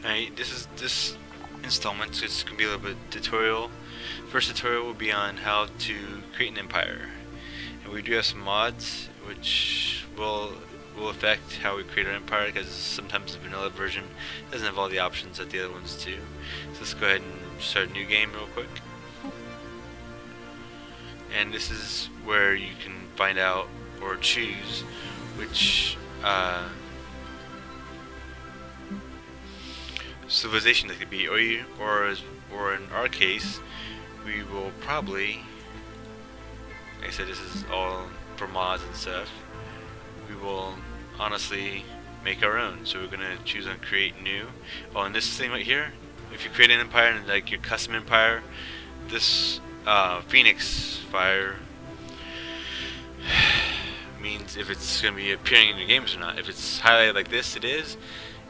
Alright, this installment is going to be a little bit tutorial. First tutorial will be on how to create an empire. And we do have some mods which will affect how we create our empire, because sometimes the vanilla version doesn't have all the options that the other ones do. So let's go ahead and start a new game real quick. And this is where you can find out or choose which civilization that could be, or in our case, we will probably, like I said, this is all for mods and stuff. We will honestly make our own. So we're gonna choose on create new. Oh, and this thing right here, if you create an empire and like your custom empire, this Phoenix fire means if it's gonna be appearing in your games or not. If it's highlighted like this, it is.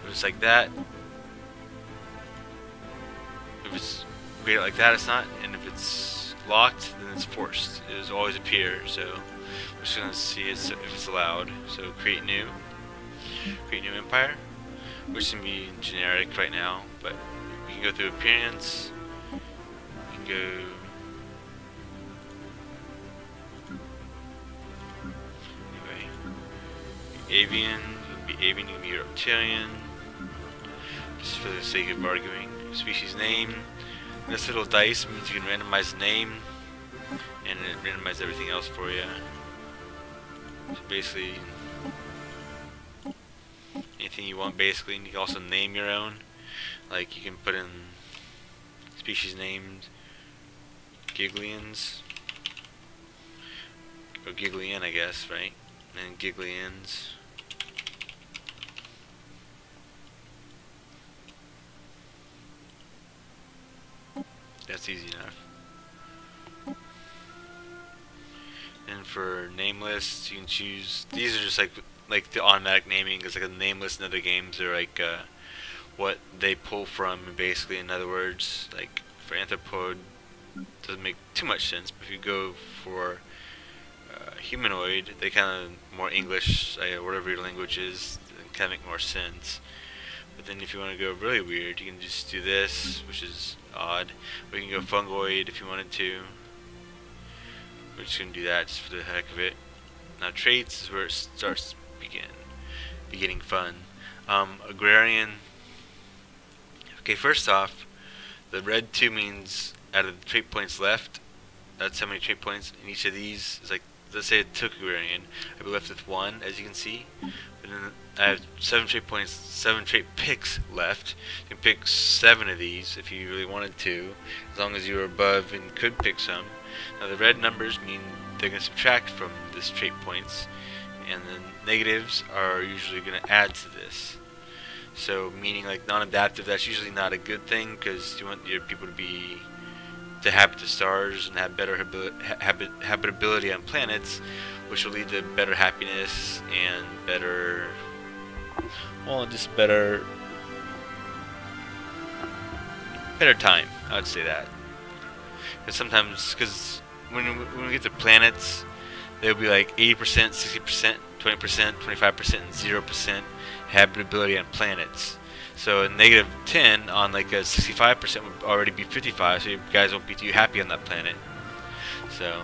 If it's like that, if it's created like that, it's not. And if it's locked, then it's forced. It will always appear. So we're just gonna see if it's allowed. So create new empire, which can be generic right now, but you can go through appearance. You can go. Anyway, avian, you can be avian, you can be reptilian. Just for the sake of arguing. Species name. This little dice means you can randomize the name, and it randomizes everything else for you. So basically, anything you want, basically. And you can also name your own. Like you can put in species named Giglians, or Giglian, I guess, right? And then Giglians. That's easy enough. And for name lists, you can choose. These are just like the automatic naming. It's like a name list in other games. They're like what they pull from. Basically, in other words, like for anthropod, doesn't make too much sense. But if you go for humanoid, they kind of more English, whatever your language is, kind of make more sense. But then if you want to go really weird, you can just do this, which is odd. Or you can go fungoid if you wanted to. We're just going to do that just for the heck of it. Now traits is where it starts beginning fun. Agrarian. Okay, first off, the red 2 means out of the trait points left, that's how many trait points in each of these. Is like, let's say it took agrarian, I'd be left with 1, as you can see. But then I have 7 trait points, 7 trait picks left. You can pick 7 of these if you really wanted to, as long as you were above and could pick some. Now the red numbers mean they're going to subtract from this trait points, and the negatives are usually going to add to this. So meaning like non-adaptive, that's usually not a good thing, because you want your people to habit the stars and have better habitability on planets, which will lead to better happiness and better, well, just better time. I would say that. Because sometimes, when we get to planets, they'll be like 80%, 60%, 20%, 25%, and 0% habitability on planets. So a negative 10 on like a 65% would already be 55, so you guys won't be too happy on that planet. So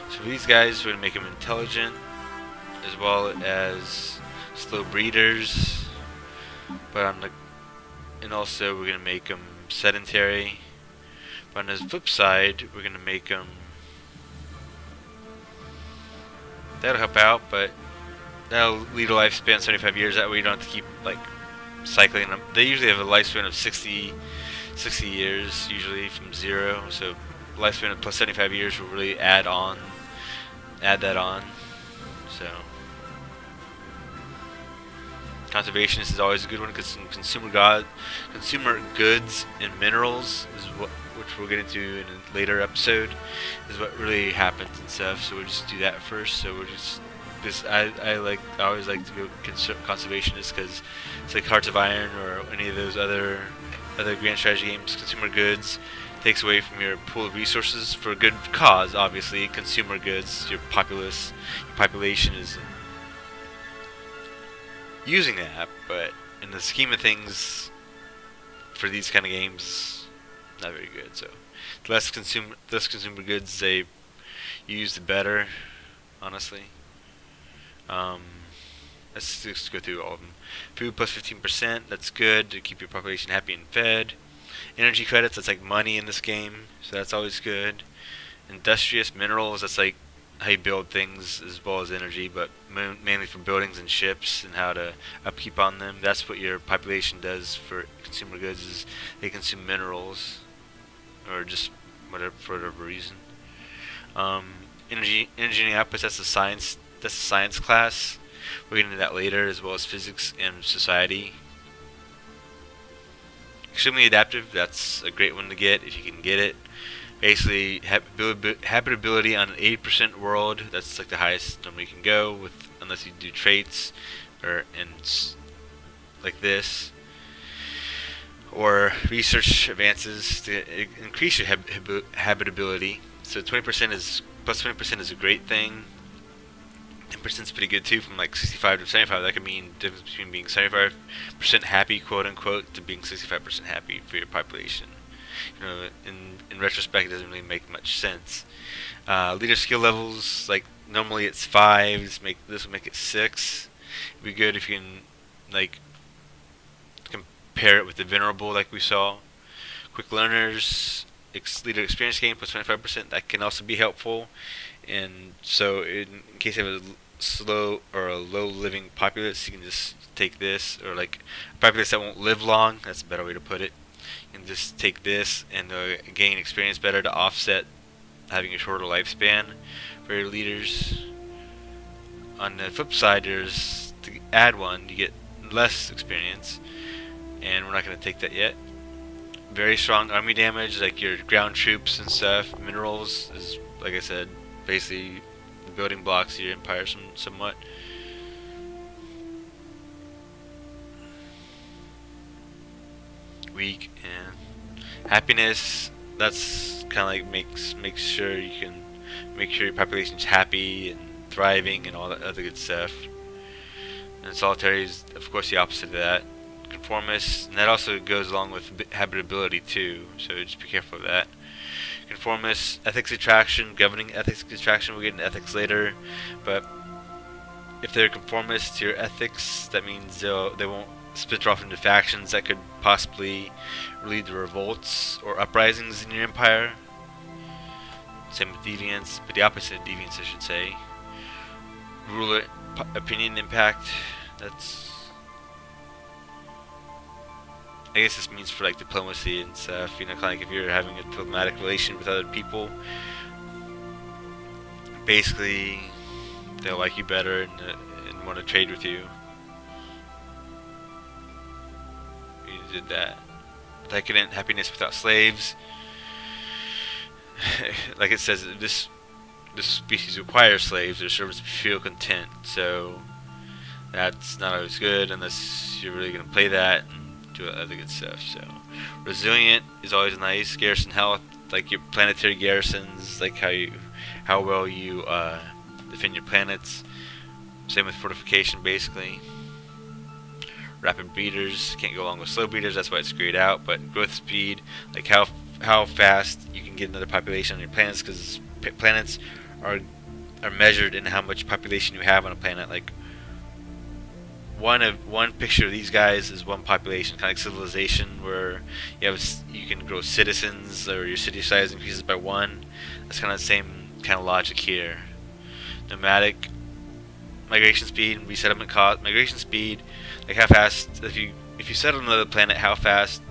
for these guys, we're going to make them intelligent, as well as slow breeders. But and also we're going to make them sedentary. But on the flip side, we're going to make them, that'll help out, but that'll lead a lifespan 75 years. That way you don't have to keep like cycling them. They usually have a lifespan of 60 years, usually from 0. So lifespan of plus 75 years will really add that on. So conservationist is always a good one, because consumer goods and minerals is which we'll get into in a later episode, is what really happens and stuff. So we'll just do that first. So we're just I always like to go conservationist, because it's like Hearts of Iron or any of those other grand strategy games. Consumer goods takes away from your pool of resources for a good cause. Obviously, consumer goods, your population is using that, but in the scheme of things, for these kind of games, not very good. So the less consumer goods they use, the better, honestly. Um, let's just go through all of them. Food plus 15%, that's good to keep your population happy and fed. Energy credits, that's like money in this game, so that's always good. Industrious minerals, that's like how you build things as well as energy, but mainly for buildings and ships and how to upkeep on them. That's what your population does for consumer goods, is they consume minerals, or just whatever, for whatever reason. Energy outputs, that's a science class. We'll get into that later, as well as physics and society. Extremely adaptive, that's a great one to get if you can get it. Basically, habitability on an 80% world, that's like the highest number you can go with, unless you do traits or like this, or research advances to increase your habitability. So 20% is plus 20% is a great thing. 10% is pretty good too, from like 65 to 75. That could mean the difference between being 75% happy, quote unquote, to being 65% happy for your population. You know, in retrospect, it doesn't really make much sense. Leader skill levels, like normally it's 5. This will make it 6. It'd be good if you can like compare it with the venerable, like we saw. Quick learners, leader experience gain plus 25%. That can also be helpful. And so, in case you have a slow or a low living populace, you can just take this, or like a populace that won't live long. That's a better way to put it. And just take this and gain experience better to offset having a shorter lifespan for your leaders. On the flip side, there's to add one, you get less experience, and we're not going to take that yet. Very strong army damage, like your ground troops and stuff. Minerals is, like I said, basically the building blocks of your empire somewhat. Weak. And happiness, that's kind of like makes sure you can make sure your population's happy and thriving and all that other good stuff. And solitary is of course the opposite of that. Conformist, and that also goes along with habitability too, so just be careful of that. Conformist, ethics attraction, governing ethics attraction, we'll get into ethics later, but if they're conformist to your ethics, that means they won't split off into factions that could possibly lead to revolts or uprisings in your empire. Same with deviance, but the opposite of deviance, I should say. Ruler opinion impact, that's, I guess this means for like diplomacy and stuff, you know, kind of like if you're having a diplomatic relation with other people, basically they'll like you better and want to trade with you. You did that. Decadent, happiness without slaves. Like it says, this species requires slaves. Their servants feel content, so that's not always good unless you're really going to play that and do other good stuff. So resilient is always nice. Garrison health, like your planetary garrisons, like how well you defend your planets. Same with fortification, basically. Rapid breeders, can't go along with slow breeders, that's why it's grayed out. But growth speed, like how fast you can get another population on your planets, because planets are measured in how much population you have on a planet. Like one picture of these guys is one population, kind of like civilization, where you can grow citizens, or your city size increases by 1. That's kind of the same kind of logic here. Nomadic, migration speed and resettlement cost. Migration speed, like how fast, if you settle on another planet, how fast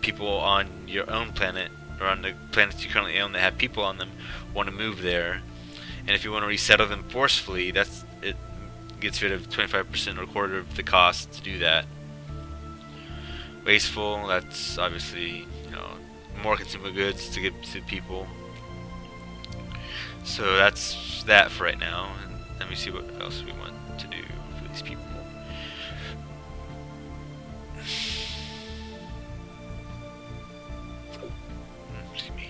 people on your own planet, or on the planets you currently own that have people on them, want to move there. And if you want to resettle them forcefully, it gets rid of 25% or a quarter of the cost to do that. Wasteful, that's obviously, you know, more consumer goods to give to people. So that's that for right now. And let me see what else we want to do for these people. Excuse me.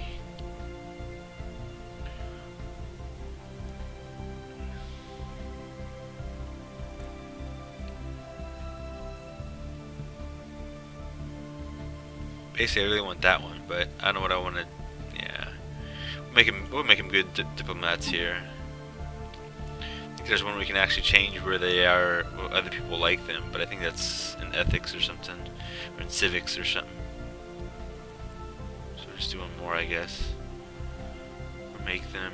Basically, I really want that one, but I don't know what I want to. Yeah, we'll make him good diplomats here. I think there's one we can actually change where they are, well, other people like them, but I think that's in ethics or something, or in civics or something. So we'll just do one more, I guess. Or make them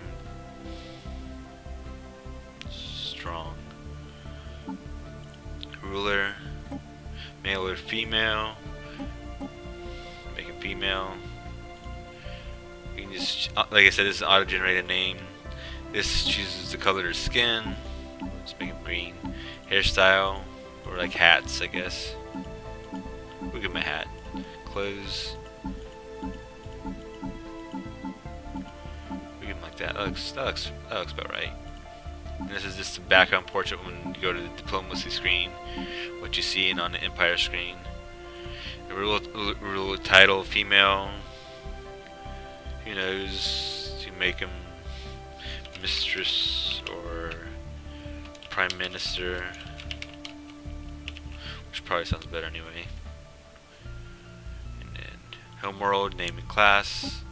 strong. Ruler, male or female. Make him female. You can just, like I said, this is an auto-generated name. This chooses the color of skin. Let's make him green. Hairstyle, or like hats, I guess. We'll give him a hat. Clothes. We give him like that. That looks about right. And this is just the background portrait when you go to the diplomacy screen. What you see on the Empire screen. The rule title, female. Who knows? You make him mistress or prime minister, which probably sounds better anyway. And then homeworld, name and class.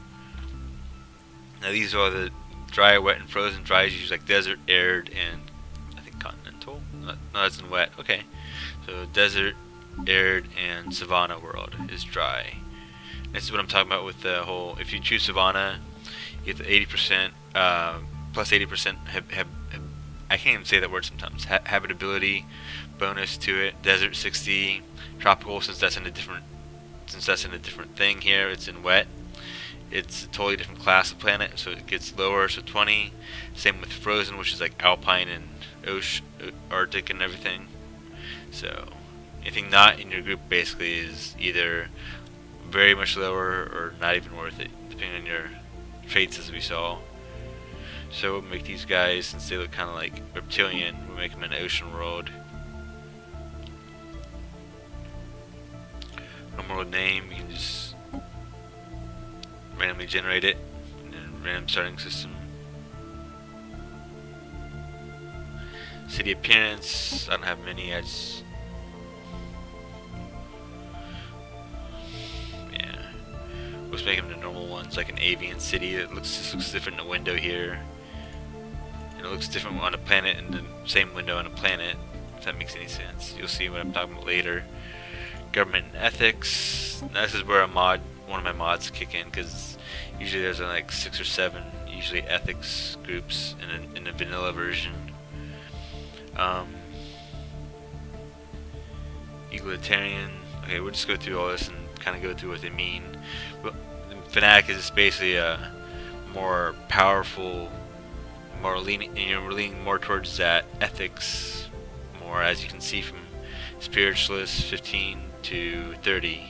Now these are the dry, wet, and frozen. Dry is usually like desert, arid, and I think continental. No, that's in wet. Okay, so desert, arid, and savanna world is dry. This is what I'm talking about with the whole. If you choose savanna, you get the 80%. Plus 80% I can't even say that word sometimes. Habitability bonus to it. Desert 60. Tropical, since that's in a different thing here. It's in wet. It's a totally different class of planet, so it gets lower. So 20. Same with frozen, which is like alpine and Arctic and everything. So anything not in your group basically is either very much lower or not even worth it, depending on your traits, as we saw. So we'll make these guys, since they look kind of like reptilian, we'll make them an ocean world. Homeworld name, you can just randomly generate it, and then random starting system. City appearance, I don't have many, I just... Yeah. We'll just make them the normal ones, like an avian city that just looks different in the window here. And it looks different on a planet in the same window on a planet, if that makes any sense. You'll see what I'm talking about later. Government and ethics. Now this is where one of my mods kick in, because usually there's like 6 or 7 usually ethics groups in a vanilla version. Egalitarian. Okay, we'll just go through all this and kind of go through what they mean. Well, fanatic is just basically a more powerful, more leaning, we're leaning more towards that ethics more, as you can see from spiritualist 15 to 30.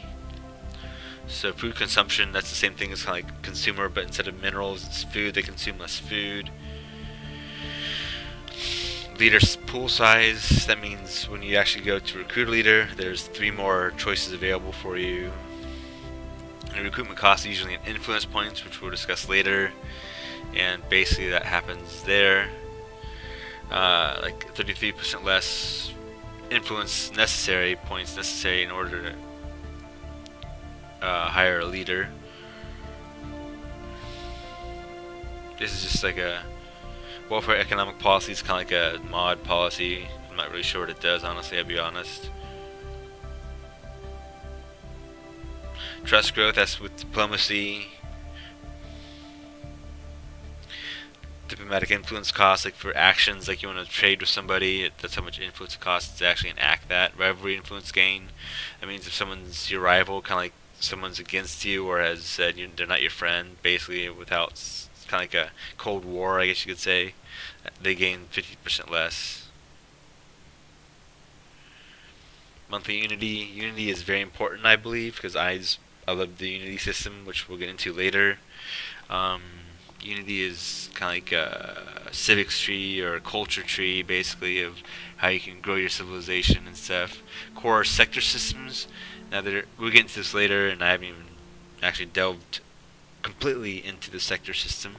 So food consumption, that's the same thing as kind of like consumer, but instead of minerals, it's food. They consume less food. Leader pool size, that means when you actually go to recruit a leader, there's 3 more choices available for you. And recruitment cost is usually in influence points, which we'll discuss later. And basically that happens there. Like 33% less influence necessary, points necessary in order to hire a leader. This is just like a welfare economic policy. It's kind of like a mod policy. I'm not really sure what it does, honestly, I'll be honest. Trust growth, that's with diplomacy. Diplomatic influence costs, like for actions, like you want to trade with somebody, that's how much influence it costs to actually enact that. Rivalry influence gain, that means if someone's your rival, kind of like someone's against you or has said they're not your friend, basically without, it's kind of like a Cold War, I guess you could say, they gain 50% less. Monthly unity. Unity is very important, I believe, because I love the unity system, which we'll get into later. Unity is kind of like a civics tree or a culture tree, basically, of how you can grow your civilization and stuff. Core sector systems. Now, we'll get into this later, and I haven't even actually delved completely into the sector system.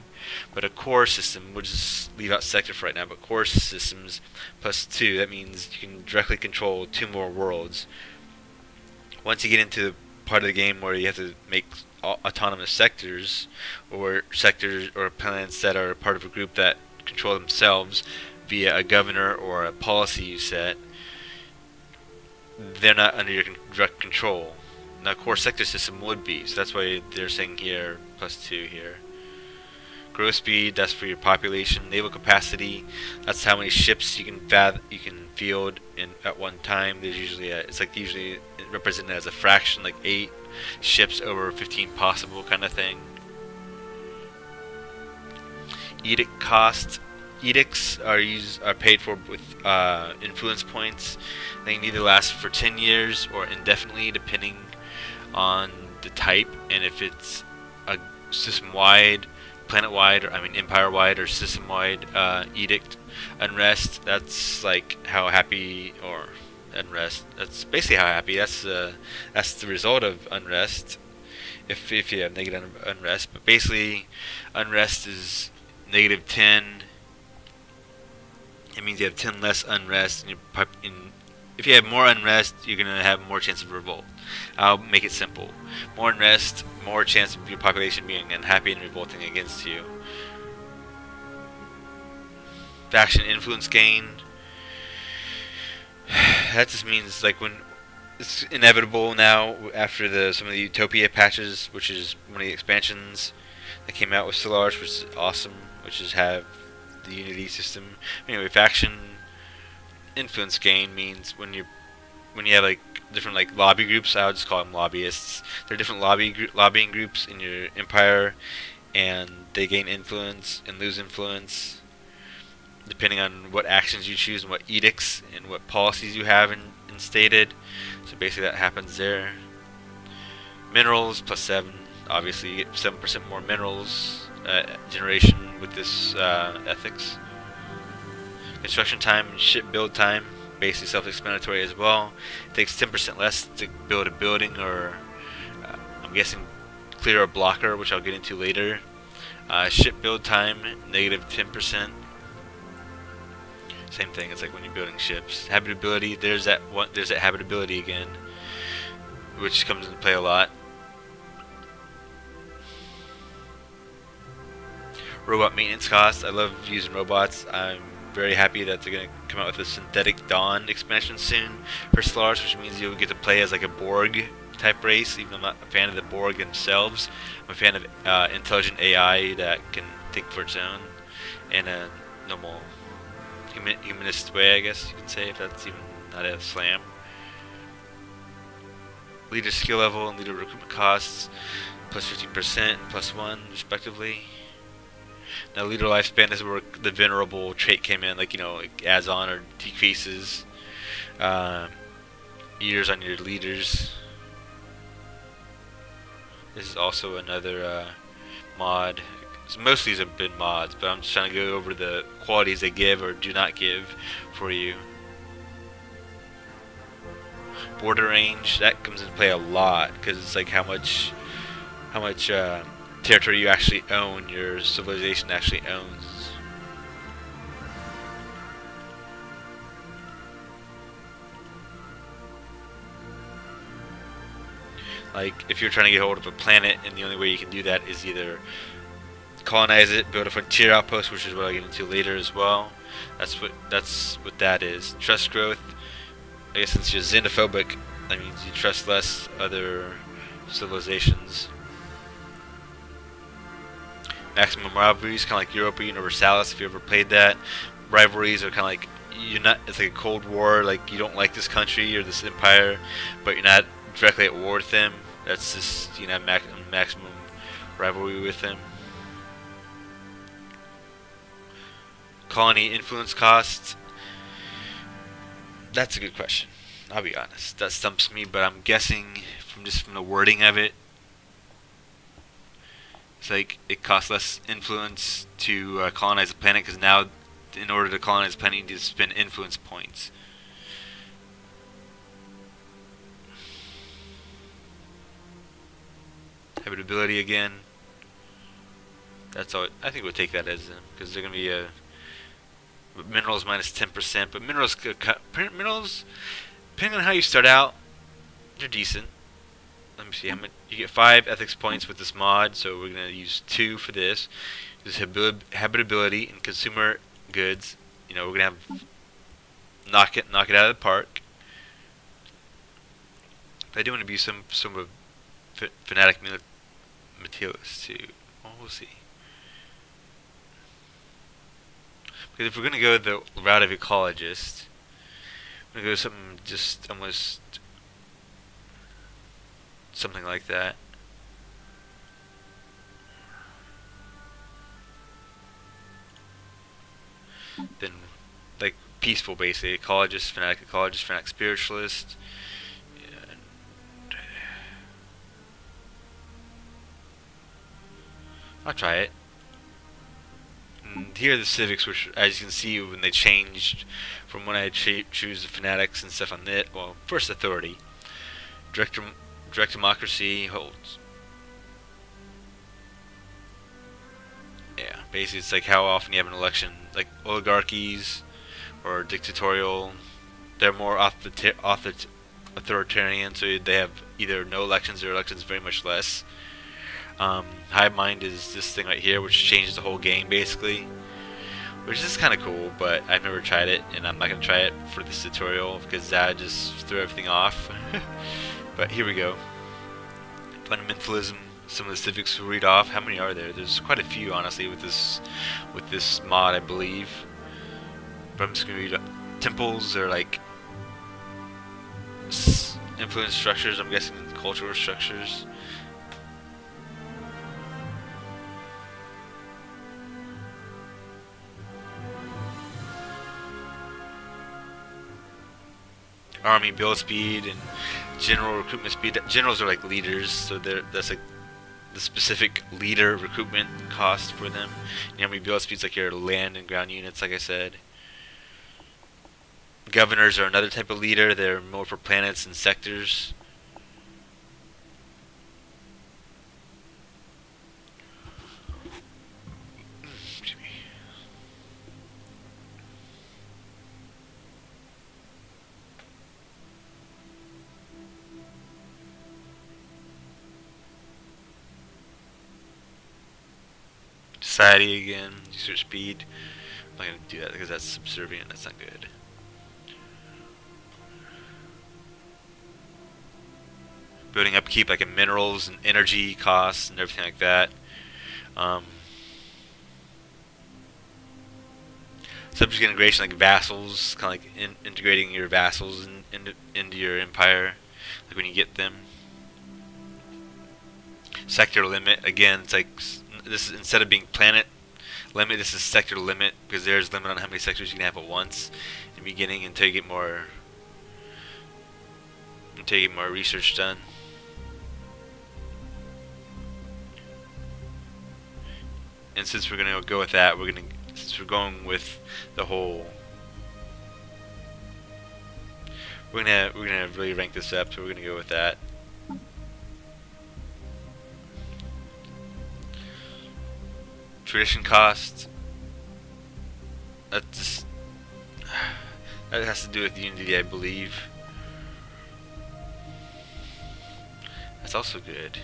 But a core system, we'll just leave out sector for right now, but core systems plus 2, that means you can directly control 2 more worlds. Once you get into part of the game where you have to make autonomous sectors or planets that are part of a group that control themselves via a governor or a policy you set, they're not under your direct control. Now, core sector system would be, so that's why they're saying here +2 here. Growth speed, that's for your population. Naval capacity, that's how many ships you can field at one time. There's usually usually represented as a fraction, like 8 ships over 15 possible kind of thing. Edict cost. Edicts are paid for with influence points. They can either last for 10 years or indefinitely, depending on the type, and if it's a system-wide, planet-wide, or empire-wide or system-wide edict. Unrest, that's like how happy, or unrest, that's basically how happy. That's the result of unrest. If you have negative unrest, but basically unrest is -10. It means you have 10 less unrest, and if you have more unrest, you're going to have more chance of revolt. I'll make it simple. More unrest, more chance of your population being unhappy and revolting against you. Faction influence gain. That just means like when it's inevitable now after some of the Utopia patches, which is one of the expansions that came out with Stellaris, which is awesome, which is have the unity system. Anyway, faction influence gain means when you have like different like lobby groups. I would just call them lobbyists. There are different lobbying groups in your empire, and they gain influence and lose influence depending on what actions you choose and what edicts and what policies you have instated. So basically that happens there. Minerals +7. Obviously you get 7% more minerals generation with this ethics. Construction time and ship build time, basically self-explanatory as well. It takes 10% less to build a building, or I'm guessing clear a blocker, which I'll get into later. Ship build time -10%. Same thing. It's like when you're building ships. Habitability. There's that habitability again, which comes into play a lot. Robot maintenance costs. I love using robots. I'm very happy that they're going to come out with a Synthetic Dawn expansion soon for Stellaris, which means you'll get to play as like a Borg type race. Even though I'm not a fan of the Borg themselves, I'm a fan of intelligent AI that can think for its own in a normal humanist way, I guess you could say, if that's even not a slam. Leader skill level and leader recruitment costs +15% and +1 respectively. Now leader lifespan is where the venerable trait came in, like, you know, it adds on or decreases years on your leaders. This is also another mod. So most of these have been mods, but I'm just trying to go over the qualities they give or do not give for you. Border range, that comes into play a lot, because it's like how much territory you actually own, your civilization actually owns. Like if you're trying to get hold of a planet, and the only way you can do that is either colonize it, build a frontier outpost, which is what I'll get into later as well. That's what that is. Trust growth. I guess since you're xenophobic, that means you trust less other civilizations. Maximum rivalries, kind of like Europa Universalis, if you ever played that. Rivalries are kind of like, it's like a Cold War, like you don't like this country or this empire, but you're not directly at war with them. That's just, you know, maximum rivalry with them. Colony influence costs. That's a good question. I'll be honest. That stumps me, but I'm guessing from the wording of it, it's like it costs less influence to colonize a planet, because now in order to colonize a planet you need to spend influence points. Habitability again. That's all. I think we'll take that as because they're going to be a minerals -10%, but minerals, depending on how you start out, they're decent. let me see how much you get. 5 ethics points with this mod, so we're gonna use 2 for this. This habitability and consumer goods. You know, we're gonna have knock it out of the park. I do want to be some of fanatic materialist too. Well, we'll see. Because if we're gonna go the route of ecologist, I'm gonna go something just almost something like that. Then, like, peaceful, basically. Ecologist, fanatic spiritualist. And I'll try it. And here are the civics, which, as you can see, when they changed from when I choose the fanatics and stuff on it. Well, first authority. Direct democracy holds. Yeah, basically it's like how often you have an election. Like oligarchies or dictatorial, they're more authoritarian, so they have either no elections or elections very much less. Hive Mind is this thing right here, which changes the whole game basically, which is kind of cool, but I've never tried it, and I'm not going to try it for this tutorial because that just threw everything off. But here we go. Fundamentalism. Some of the civics we'll read off. How many are there? There's quite a few, honestly, with this mod, I believe. But I'm just gonna read. Temples are like influence structures. I'm guessing cultural structures. Army build speed and general recruitment speed. Generals are like leaders, so that's like the specific leader recruitment cost for them. The army build speed's like your land and ground units, like I said. Governors are another type of leader. They're more for planets and sectors. Society again, user speed. I'm not going to do that because that's subservient, that's not good. Building upkeep like in minerals and energy costs and everything like that. Subject integration like vassals, kind of like integrating your vassals into your empire, like when you get them. Sector limit, again, it's like this is, instead of being planet limit, this is sector limit, because there's limit on how many sectors you can have at once in the beginning until you get more research done. And since we're gonna go with that, since we're going with the whole, we're gonna really rank this up, so we're gonna go with that. Tradition cost. That has to do with Unity, I believe. That's also good.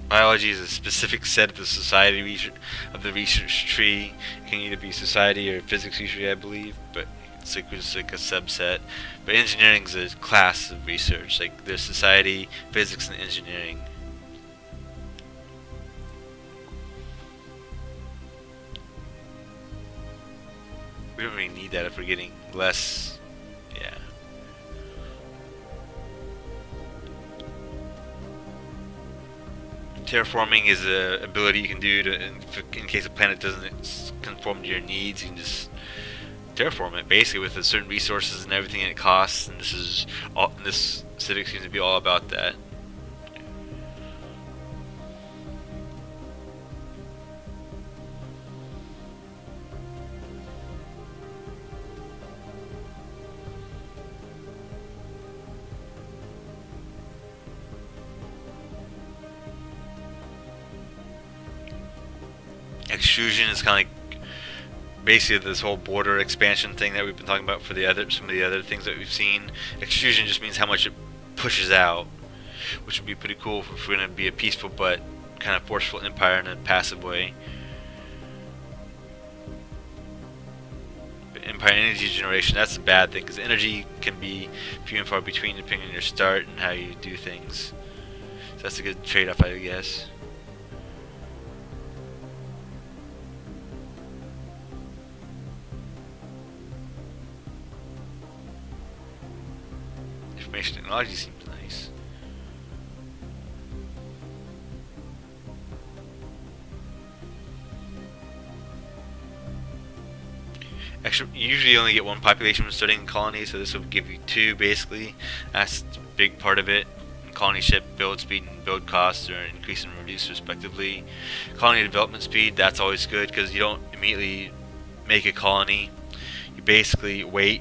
Biology is a specific set of the society research tree. It can either be society or physics tree, I believe, but it's like just like a subset. But engineering is a class of research. Like there's society, physics, and engineering. We don't really need that if we're getting less. Yeah. Terraforming is an ability you can do to, in case a planet doesn't conform to your needs, you can just terraform it basically with certain resources and everything it costs. And this civic seems to be all about that. Extrusion is kind of like basically this whole border expansion thing that we've been talking about for some of the other things that we've seen. Extrusion just means how much it pushes out, which would be pretty cool if we're going to be a peaceful but kind of forceful empire in a passive way. But empire energy generation, that's a bad thing, because energy can be few and far between depending on your start and how you do things. So that's a good trade-off, I guess. Information technology seems nice. Actually, you usually only get one population when starting a colony, so this will give you two basically. That's a big part of it. Colony ship build speed and build costs are increased and reduced respectively. Colony development speed, that's always good because you don't immediately make a colony. You basically wait.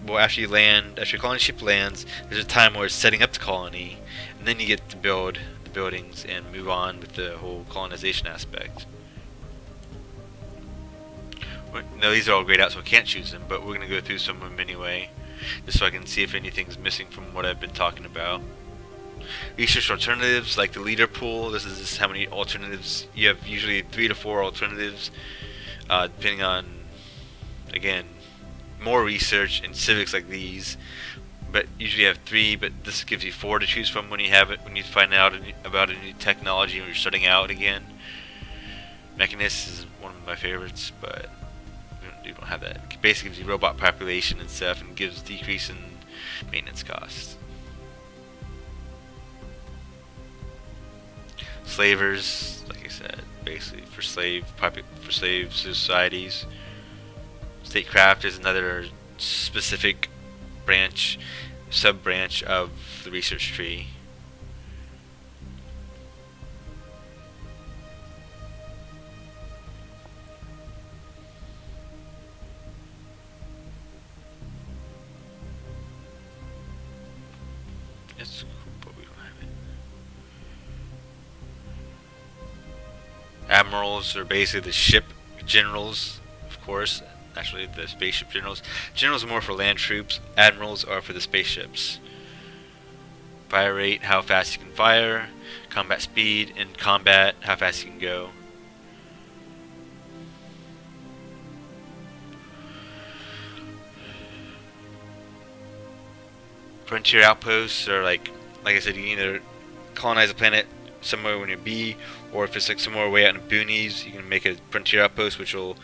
Well, after you land, after your colony ship lands, there's a time where it's setting up the colony, and then you get to build the buildings and move on with the whole colonization aspect. Now these are all grayed out, so I can't choose them, but we're going to go through some of them anyway, just so I can see if anything's missing from what I've been talking about. Research alternatives, like the leader pool. This is just how many alternatives you have. Usually 3 to 4 alternatives, depending on, again, more research in civics like these, but usually you have 3, but this gives you 4 to choose from when you have it, when you find out about a new technology when you're starting out again. Mechanist is one of my favorites, but you don't have that. It basically gives you robot population and stuff, and gives decrease in maintenance costs. Slavers, like I said, basically for slave societies. Statecraft is another specific branch, sub-branch of the research tree. It's cool, but we don't have it. Admirals are basically the ship generals, of course. Actually, the spaceship generals. Generals are more for land troops. Admirals are for the spaceships. Fire rate, how fast you can fire. Combat speed, in combat, how fast you can go. Frontier outposts are like I said, you can either colonize a planet somewhere when you're B, or if it's like somewhere way out in the boonies, you can make a frontier outpost, which will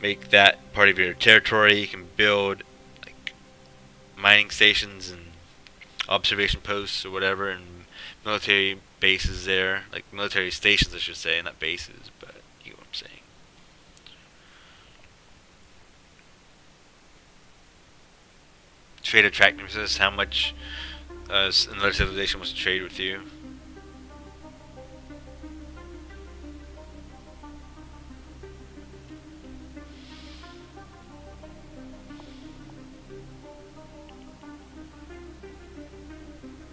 make that part of your territory. You can build like mining stations and observation posts or whatever, and military bases there, like military stations I should say, not bases, but you know what I'm saying. Trade attractiveness, how much another civilization wants to trade with you.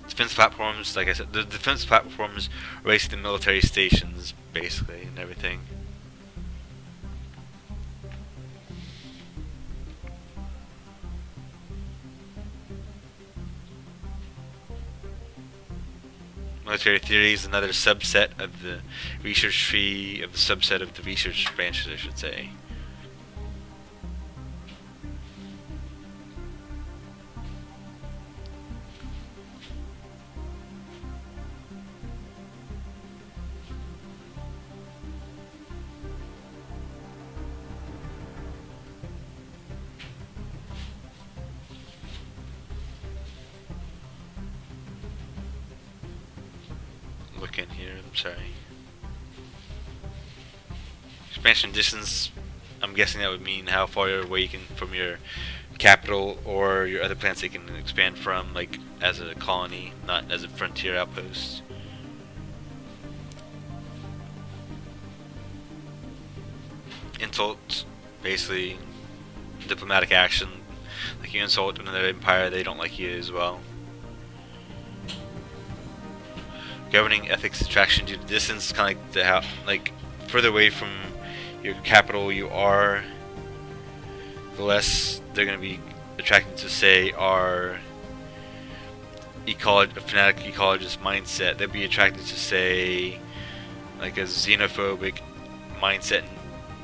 Defense platforms, like I said, the defense platforms are basically the military stations, basically, and everything. Military theory is another subset of the research tree, of the subset of the research branches, I should say. Look in here, I'm sorry. Expansion distance, I'm guessing that would mean how far away you can from your capital or your other planets they can expand from, like as a colony, not as a frontier outpost. Insult, basically diplomatic action. Like you insult another empire, they don't like you as well. Governing ethics attraction due to distance, kind of like the how, like further away from your capital you are, the less they're going to be attracted to, say, our fanatic ecologist mindset. They'll be attracted to, say, like a xenophobic mindset.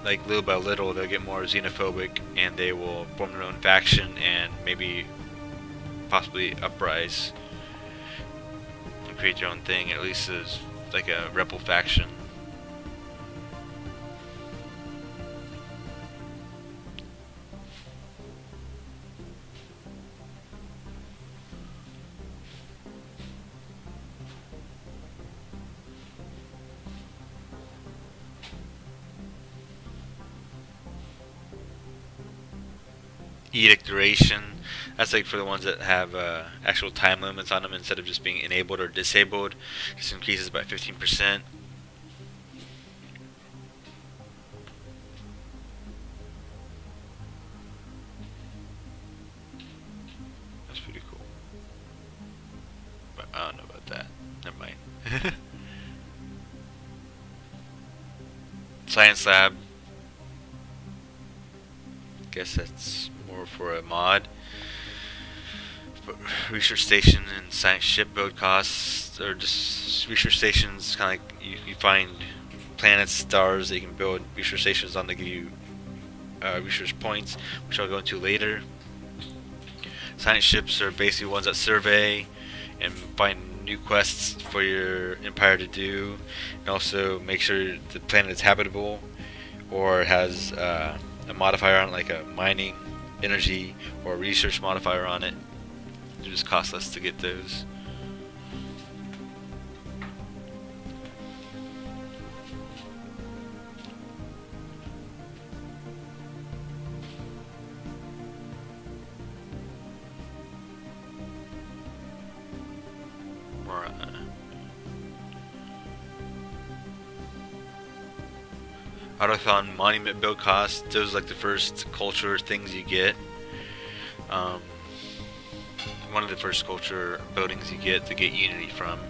Like little by little, they'll get more xenophobic, and they will form their own faction and maybe possibly uprise and create their own thing. At least as like a rebel faction. Edict duration, that's like for the ones that have actual time limits on them instead of just being enabled or disabled. Just increases by 15%. That's pretty cool, but I don't know about that. Never mind. Science lab, guess that's more for a mod. But research station and science ship build costs, or just research stations, kind of like you find planets, stars that you can build research stations on to give you research points, which I'll go into later. Science ships are basically ones that survey and find new quests for your empire to do, and also make sure the planet is habitable or has a modifier on it, like a mining, energy, or research modifier on it. It just costs less to get those. More on that. Autothon monument build costs, those are like the first culture things you get. One of the first culture buildings you get to get unity from.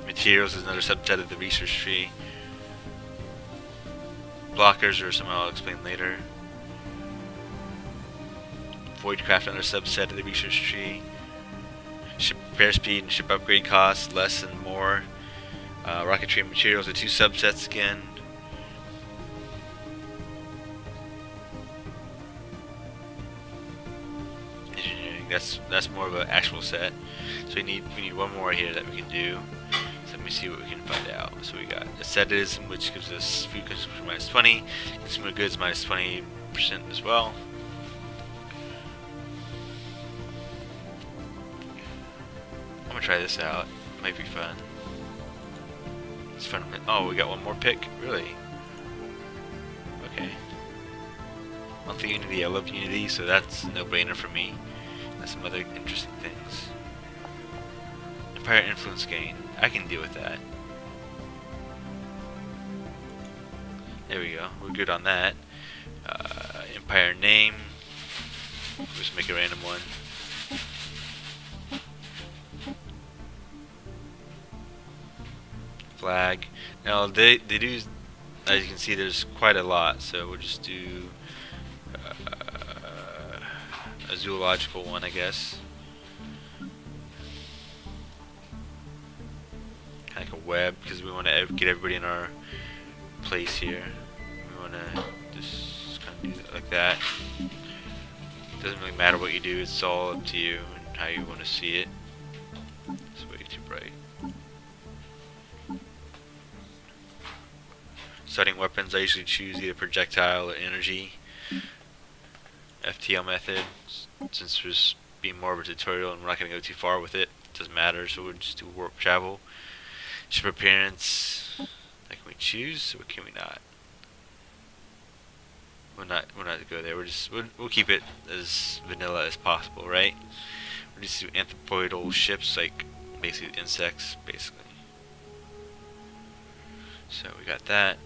Materials is another subset of the research tree. Blockers are something I'll explain later. Voidcraft, another subset of the research tree. Ship repair speed and ship upgrade costs, less and more. Rocketry and materials are two subsets again. Engineering, that's more of an actual set. So we need one more here that we can do. So let me see what we can find out. So we got asceticism, which gives us food consumption minus 20, consumer goods minus 20% as well. I'm gonna try this out. Might be fun. It's fun. Oh, we got one more pick? Really? Okay. Monthly Unity, I love Unity, so that's a no-brainer for me. That's some other interesting things. Empire influence gain. I can deal with that. There we go. We're good on that. Empire name. Just make a random one. Flag. Now they do, as you can see, there's quite a lot, so we'll just do a zoological one, I guess. Kind of like a web, because we want to get everybody in our place here. We want to just kind of do it like that. Doesn't really matter what you do, it's all up to you and how you want to see it. It's way too bright. Starting weapons, I usually choose either projectile or energy. FTL method, since there's being more of a tutorial and we're not going to go too far with it, doesn't matter, so we'll just do warp travel. Ship appearance, that can we choose, or can we not? We're not to go there. We'll keep it as vanilla as possible, right? We'll just do anthropoidal ships, like basically insects, basically. So we got that.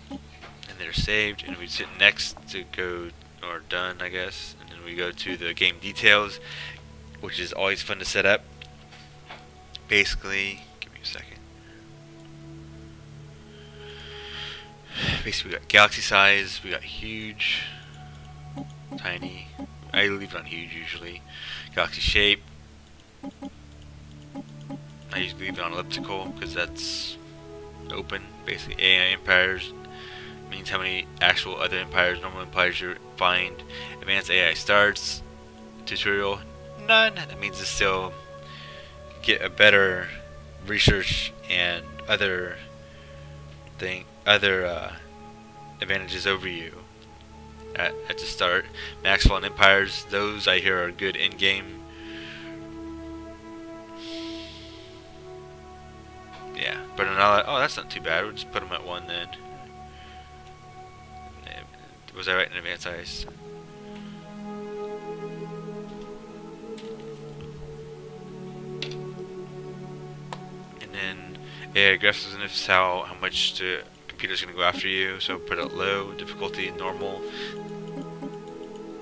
And they're saved, and we sit next to go, or done, I guess, and then we go to the game details, which is always fun to set up. basically, give me a second. Basically, we got galaxy size, we got huge, tiny. I leave it on huge usually. Galaxy shape. I usually leave it on elliptical because that's open. Basically, AI empires means how many actual other empires, normal empires you find. Advanced AI starts. Tutorial, none. That means to still get a better research and other advantages over you at the start. Maxwell and empires, those I hear are good in game. Yeah, but another. Oh, that's not too bad. We'll just put them at 1 then. Was I right in advanced size? And then AI aggressiveness, how much the computer's gonna go after you. So put it low, difficulty normal.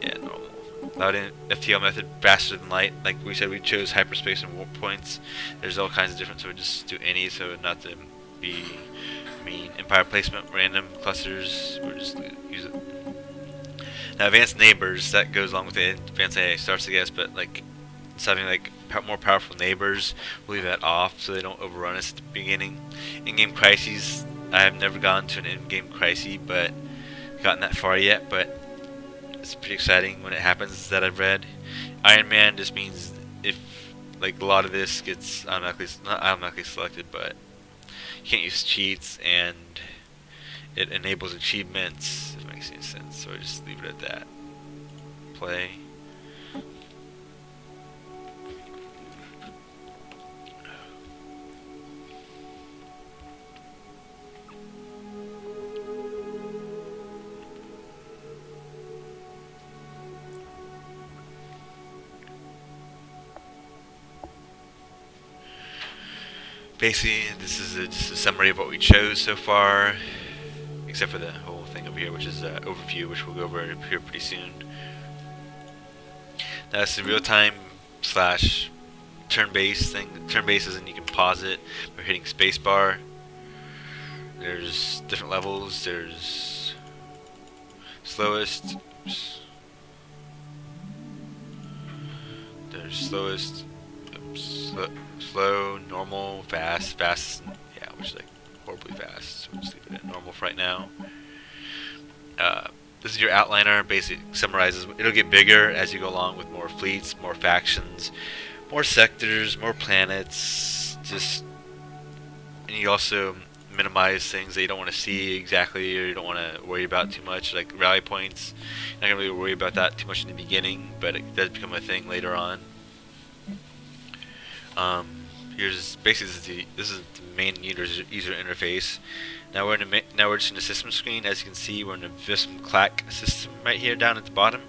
Yeah, normal. Allowed in FTL method, faster than light. Like we said, we chose hyperspace and warp points. There's all kinds of different, so we just do any, so not to be mean. Empire placement, random clusters. We'll just use it. Now, advanced neighbors, that goes along with the advanced AI starts, I guess, but like it's having like more powerful neighbors. We'll leave that off so they don't overrun us at the beginning. In-game crises, I have never gone to an in-game crisis, but gotten that far yet, but it's pretty exciting when it happens that I've read. Iron Man just means if like a lot of this gets not automatically selected, but you can't use cheats and it enables achievements, if it makes any sense, so I just leave it at that. Play. Basically, this is just a summary of what we chose so far, except for the whole thing over here, which is overview, which we'll go over here pretty soon. Now, it's the real-time / turn-based thing. Turn-based is in you can pause it by hitting spacebar. There's different levels. There's slowest. Oops. There's slowest. Oops, slow, normal, fast, yeah, which is like horribly fast, so we'll just leave it at normal for right now. This is your outliner, basically summarizes, it'll get bigger as you go along with more fleets, more factions, more sectors, more planets, and you also minimize things that you don't want to see exactly, or you don't want to worry about too much, like rally points. You're not going to really worry about that too much in the beginning, but it does become a thing later on. Here's basically this is the main user interface. Now we're just in the system screen. As you can see, we're in the Vism Clack system right here down at the bottom,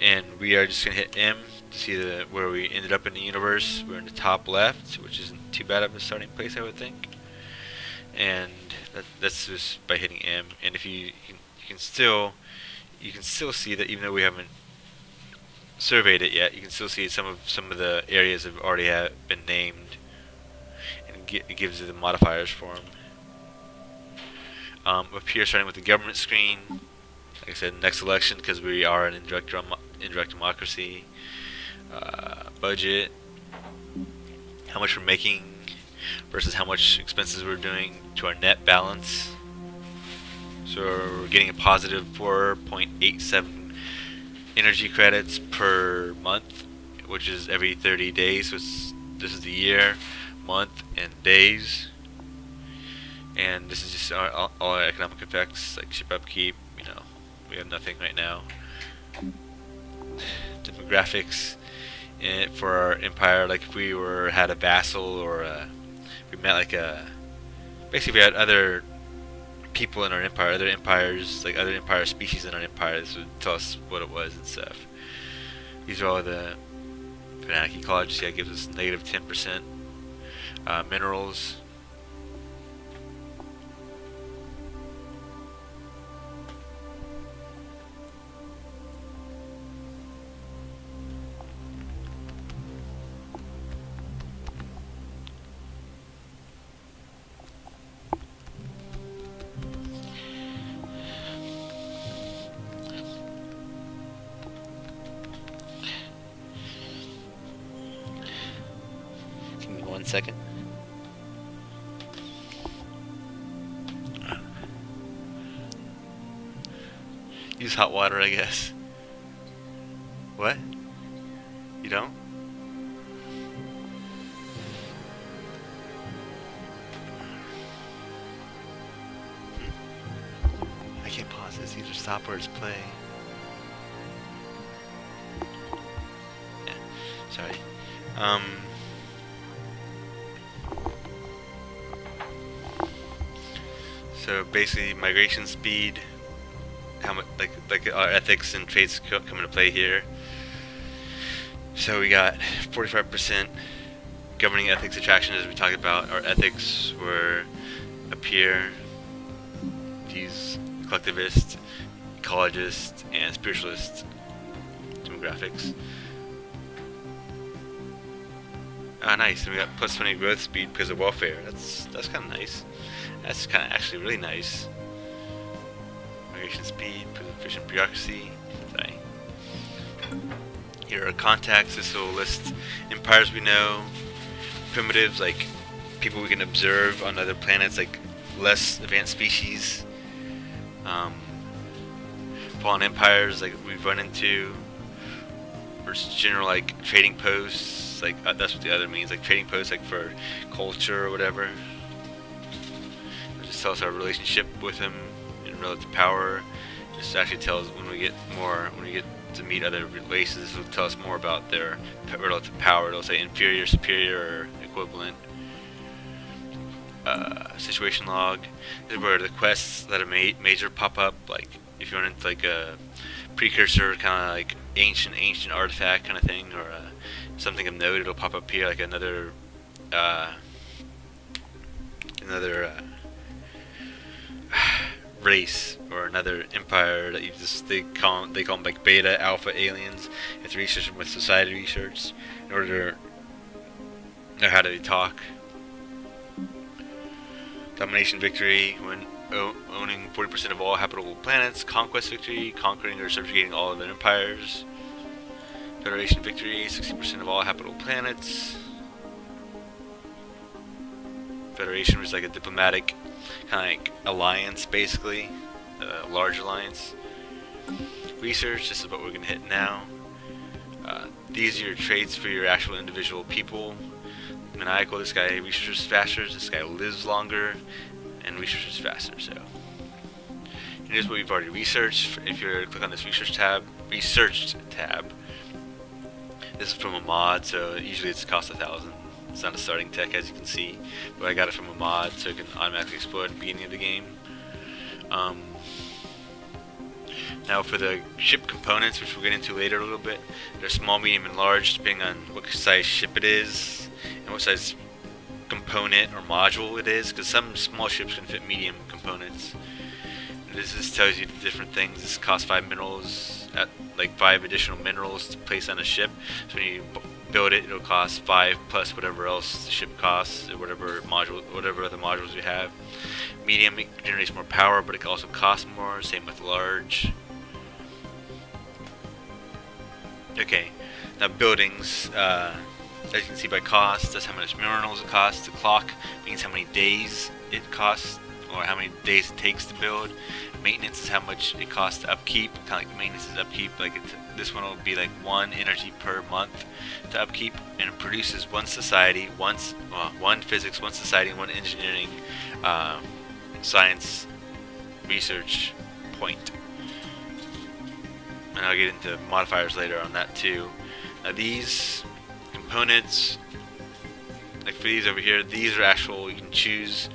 and we are just gonna hit M to see where we ended up in the universe. We're in the top left, which isn't too bad of a starting place, I would think. And that's just by hitting M. And if you can still see that even though we haven't surveyed it yet, you can still see some of the areas have already been named, and it gives you the modifiers for them. Up here, starting with the government screen, like I said, next election, because we are an indirect democracy. Budget, how much we're making versus how much expenses we're doing to our net balance. So we're getting a positive 4.87 energy credits per month, which is every 30 days. So this is the year, month, and days. And this is just all our economic effects, like ship upkeep. You know, we have nothing right now. Demographics for our empire, like if we had a vassal, or we met like basically we had other people in our empire, other empires, like other empire species in our empire. This would tell us what it was and stuff. These are all the fanatic ecology. Yeah, it gives us negative 10%. Minerals. a second. Use hot water, I guess. What? You don't? I can't pause this. Either stop or it's play. Yeah. Sorry. So basically, migration speed, how much like our ethics and traits come into play here. So we got 45% governing ethics attraction, as we talked about. Our ethics were up here. These collectivist, ecologist, and spiritualist demographics. Ah, nice. And we got plus 20 growth speed because of welfare. That's kind of nice. That's kind of actually really nice. Migration speed, efficient bureaucracy. Sorry. Here are contacts. This will list empires we know, primitives like people we can observe on other planets, like less advanced species, fallen empires like we've run into, or just general like trading posts, like that's what the other means, like trading posts like for culture or whatever. It just tells our relationship with them in relative power. This actually tells when we get to meet other races, this will tell us more about their relative power. It'll say inferior, superior, or equivalent. Situation log. This is where the quests that are major pop up. Like if you run into like a precursor, kind of like ancient artifact kind of thing, or something of note, it'll pop up here, like another race or another empire that you just they call them like beta, alpha aliens. You have to research them with society research in order to know how they talk. Domination victory when owning 40% of all habitable planets. Conquest victory, conquering or subjugating all other empires. Federation victory, 60% of all habitable planets. Federation was like a diplomatic kind of like alliance, basically, a large alliance. Research, this is what we're going to hit now. These are your traits for your actual individual people. Maniacal, this guy researches faster, this guy lives longer, and researches faster. So here's what we've already researched. If you click on this researched tab, this is from a mod, so usually it's cost 1,000. It's not a starting tech, as you can see, but I got it from a mod, so it can automatically explode at the beginning of the game. Now for the ship components, which we'll get into later a little bit, they're small, medium, and large, depending on what size ship it is and what size component or module it is, because some small ships can fit medium components. And this tells you the different things. This costs 5 minerals, like 5 additional minerals to place on a ship. So when you build it, it'll cost 5 plus whatever else the ship costs, or whatever other modules you have. Medium, it generates more power, but it can also cost more. Same with large. Okay, now buildings. As you can see by cost, that's how much minerals it costs. The clock means how many days it costs, or how many days it takes to build. Maintenance is how much it costs to upkeep, kind of like the maintenance is upkeep. Like this one will be like 1 energy per month to upkeep, and it produces one society, one physics, 1 society, and 1 engineering, science, research point. And I'll get into modifiers later on that too. Now these components, like for these over here, these are actual, you can choose.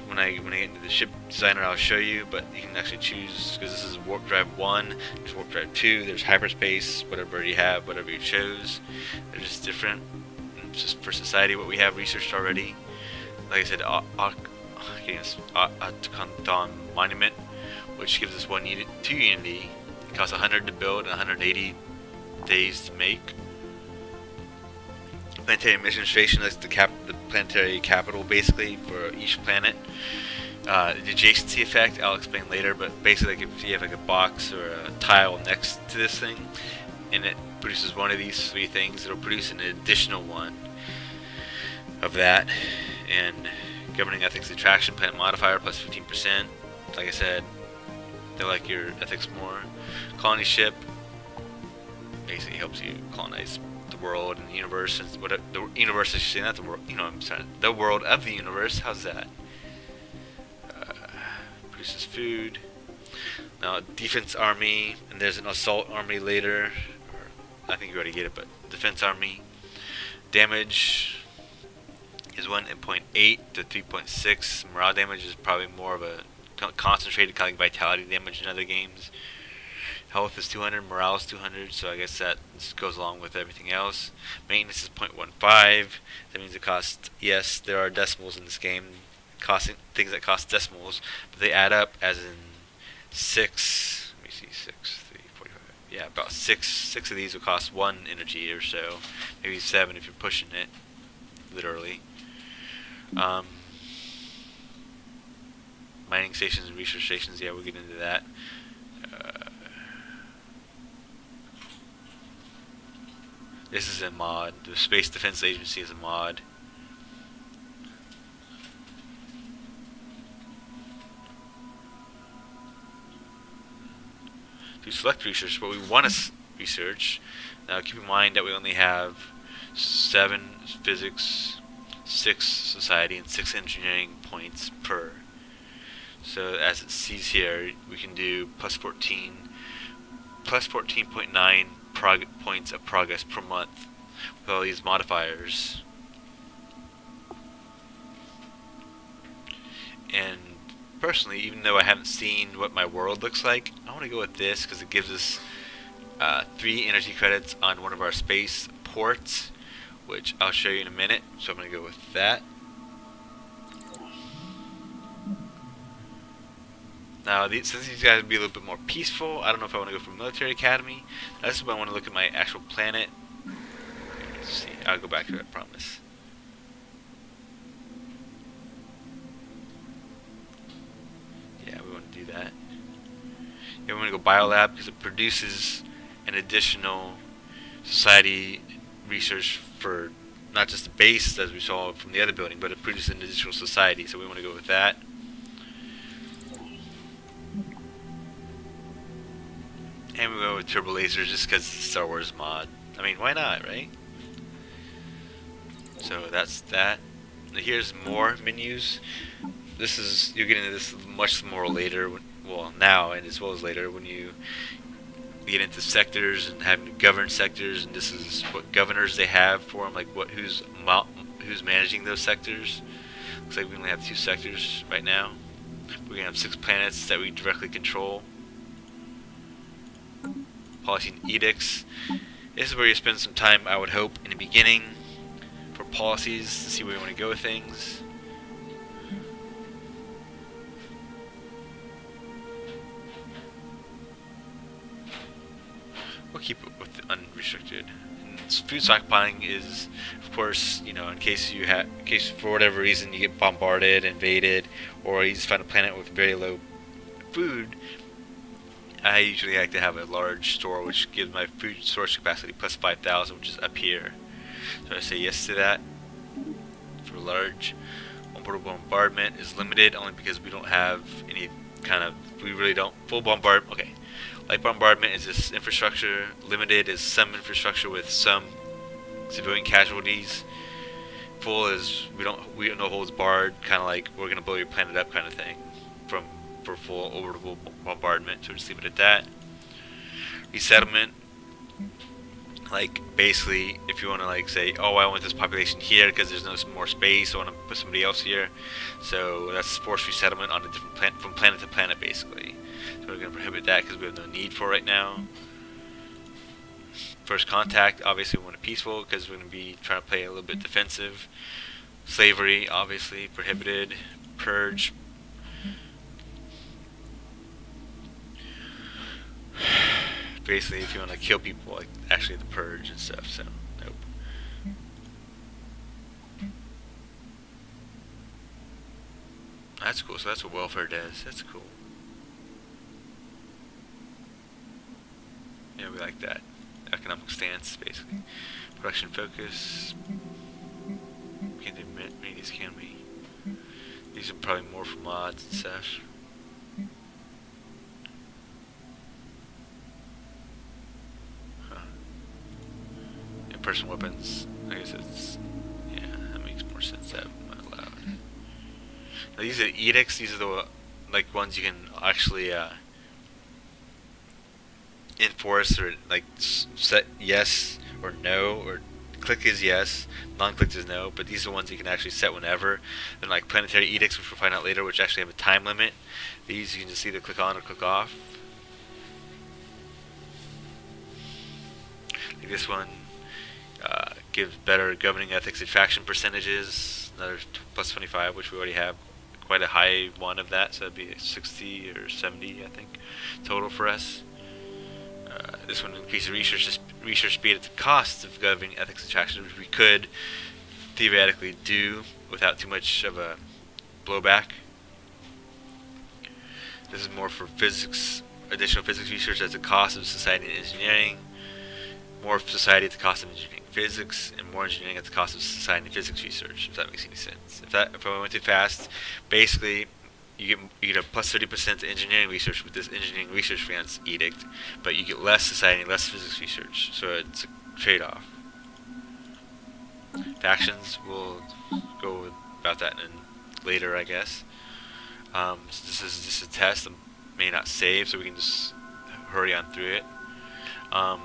When I get into the ship designer, I'll show you, but you can actually choose, because this is warp drive 1, there's warp drive 2, there's hyperspace, whatever you have, whatever you chose. They're just different. And just for society, what we have researched already. Like I said, Autoconton Monument, which gives us 2 unity. It costs 100 to build and 180 days to make. Planetary administration, that's the planetary capital basically for each planet. The adjacency effect I'll explain later, but basically like if you have like a box or a tile next to this thing and it produces one of these 3 things, it'll produce an additional one. of that. And governing ethics attraction, planet modifier plus 15%. Like I said, they like your ethics more. Colony ship basically helps you colonize the world and the universe, and what the universe I should say, not the world. You know, I'm sorry, the world of the universe. How's that? Produces food. Now defense army, and there's an assault army later. Or, I think you already get it, but defense army. Damage is 1.8 to 3.6. Morale damage is probably more of a concentrated kind of vitality damage in other games. Health is 200, morale is 200, so I guess that just goes along with everything else. Maintenance is 0.15. That means it costs, yes, there are decimals in this game, costing things that cost decimals, but they add up as in 6. Let me see, 6, 3, 45. Yeah, about 6 of these will cost 1 energy or so, maybe 7 if you're pushing it, literally. Mining stations and research stations, yeah, we'll get into that. This is a mod. The Space Defense Agency is a mod. To select research, what we want to research. Now keep in mind that we only have 7 physics, 6 society, and 6 engineering points per. So as it sees here, we can do plus 14.9 points of progress per month with all these modifiers. And personally, even though I haven't seen what my world looks like, I want to go with this because it gives us 3 energy credits on one of our space ports, which I'll show you in a minute. So I'm going to go with that. Now, since these guys would be a little bit more peaceful, I don't know if I want to go for military academy. That's what I want to look at my actual planet. Let's see, I'll go back to it, I promise. Yeah, we want to do that. Yeah, we want to go biolab because it produces an additional society research for not just the base as we saw from the other building, but it produces an additional society, so we want to go with that. And we go with turbo lasers just because it's a Star Wars mod. I mean, why not, right? So that's that. Now here's more menus. This is, you'll get into this much more later. Well, now and as well as later when you get into sectors and having to govern sectors. And this is what governors they have for them, like who's managing those sectors. Looks like we only have 2 sectors right now. We're gonna have 6 planets that we directly control. Policy and edicts. This is where you spend some time, I would hope, in the beginning for policies to see where you want to go with things. We'll keep it with unrestricted. And food stockpiling is, of course, you know, in case for whatever reason you get bombarded, invaded, or you just find a planet with very low food. I usually like to have a large store, which gives my food storage capacity plus 5,000, which is up here. So I say yes to that for large. Onboard bombardment is limited only because we don't have any kind of, we really don't, full bombardment, okay. Light bombardment is this infrastructure, limited is some infrastructure with some civilian casualties. Full is, we don't know holds barred, kind of like we're going to blow your planet up kind of thing for full orbital bombardment, so just leave it at that. Resettlement, like basically if you want to like say, oh, I want this population here because there's no more space, I want to put somebody else here, so that's forced resettlement on a different planet, from planet to planet basically. So we're going to prohibit that because we have no need for it right now. First contact, obviously we want it peaceful because we're going to be trying to play a little bit defensive. Slavery, obviously prohibited. Purge, basically if you want to kill people, like actually the purge and stuff, so nope. That's cool, so that's what welfare does, that's cool. Yeah, we like that. Economic stance, basically. Production focus. Can't do mods can we? These are probably more for mods and such. Huh. In-person weapons. I guess it's, yeah, that makes more sense that allowed. Now these are edicts. These are the like ones you can actually enforce, or like set yes or no, or click is yes, non-click is no, but these are the ones you can actually set whenever. They're like planetary edicts, which we'll find out later, which actually have a time limit. These you can just either click on or click off. Like this one gives better governing ethics and faction percentages, another plus 25, which we already have quite a high one of that, so that'd be 60 or 70, I think, total for us. This one increases research speed at the cost of governing ethics and factions, which we could theoretically do without too much of a blowback. This is more for physics, additional physics research at the cost of society and engineering, more society at the cost of engineering and physics, and more engineering at the cost of society and physics research, if that makes any sense. If I went too fast, basically you get a plus 30% to engineering research with this engineering research grants edict, but you get less society and less physics research, so it's a trade-off. Factions, we'll go about that later, I guess. So this is just a test. I may not save, so we can just hurry on through it. I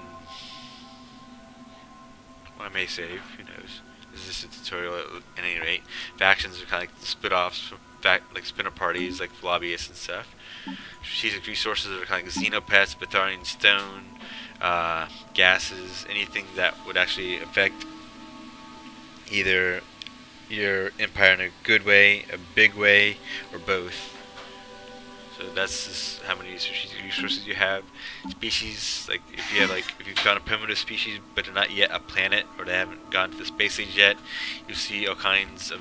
may save, who knows. This is just a tutorial at any rate. Factions are kind of like split-offs from like spinner parties, like lobbyists and stuff. Strategic resources are kind of like xenopets, Betharian stone, gases, anything that would actually affect either your empire in a good way, a big way, or both. So that's just how many strategic resources you have. Species, like if you've found a primitive species but they're not yet a planet, or they haven't gone to the space age yet, you see all kinds of.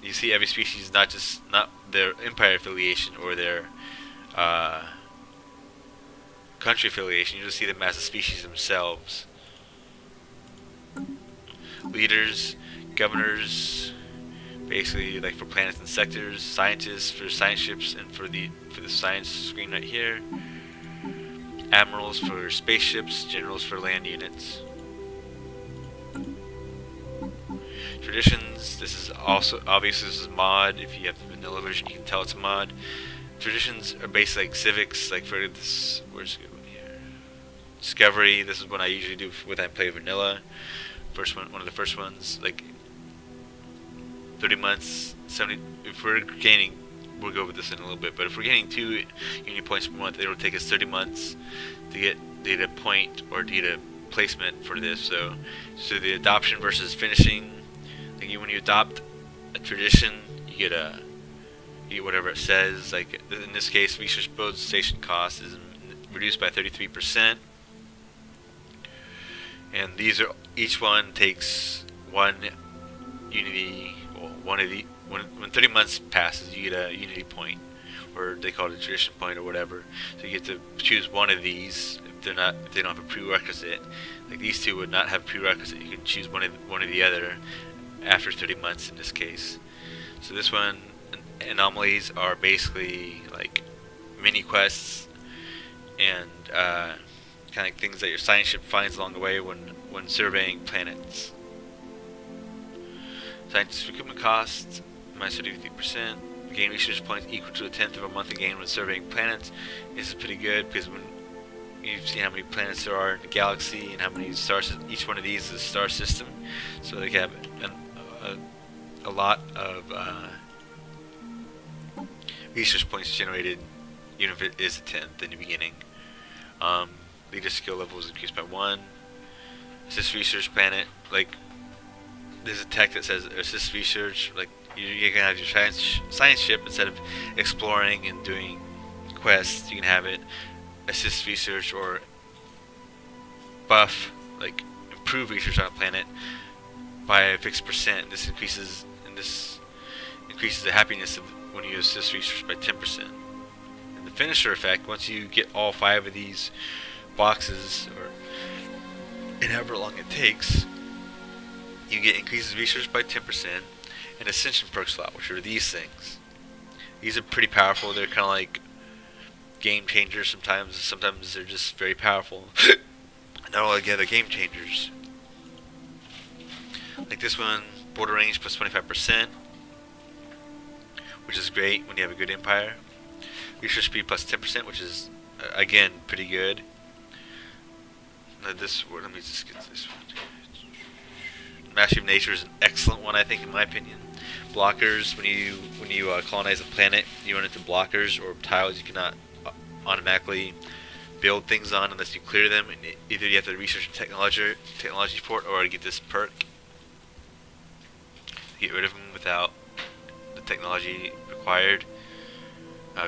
You see every species, not their empire affiliation or their country affiliation. You just see them as a species themselves. Leaders, governors, basically like for planets and sectors, scientists for science ships and for the science screen right here, admirals for spaceships, generals for land units. Traditions, this is also, obviously this is mod. If you have the vanilla version, you can tell it's a mod. Traditions are basically like civics, like for this, where's a good one here? Discovery, this is what I usually do when I play vanilla. One of the first ones, like 30 months, 70, if we're gaining, we'll go over this in a little bit, but if we're getting 2 unity points per month, it'll take us 30 months to get a point or to get a placement for this. So the adoption versus finishing. Like when you adopt a tradition, you get whatever it says. Like in this case, research build station cost is reduced by 33%, and these are each one takes 1 unity. Well, when 30 months passes, you get a unity point, or they call it a tradition point or whatever. So you get to choose one of these if they don't have a prerequisite. Like these two would not have a prerequisite. You can choose one or the other after 30 months in this case. So this one, anomalies are basically like mini quests and kind of things that your science ship finds along the way when surveying planets. Scientific equipment costs minus 33%. Gain research points equal to 1/10 of a monthly gain when surveying planets. This is pretty good because when you've seen how many planets there are in the galaxy and how many stars, each one of these is a star system, so they have a lot of research points generated, even if it is a 10th in the beginning. Leader skill level is increased by 1. Assist research planet, like there's a tech that says assist research, like you can have your science ship, instead of exploring and doing quests, you can have it assist research or buff, like improve research on a planet by a fixed percent. This increases the happiness of when you assist research by 10%. And the finisher effect, once you get all 5 of these boxes, or and however long it takes, you get increases research by 10%, and Ascension perk slot, which are these things. These are pretty powerful. They're kind of like game changers sometimes. Sometimes they're just very powerful. Not altogether game changers. Like this one, border range plus 25%, which is great when you have a good empire. Research speed plus 10%, which is again pretty good. Now let me just get this one. Mastery of Nature is an excellent one, I think, in my opinion. Blockers, when you colonize a planet, you run into blockers or tiles you cannot automatically build things on unless you clear them. And either you have to research technology for it, or get this perk. Get rid of them without the technology required.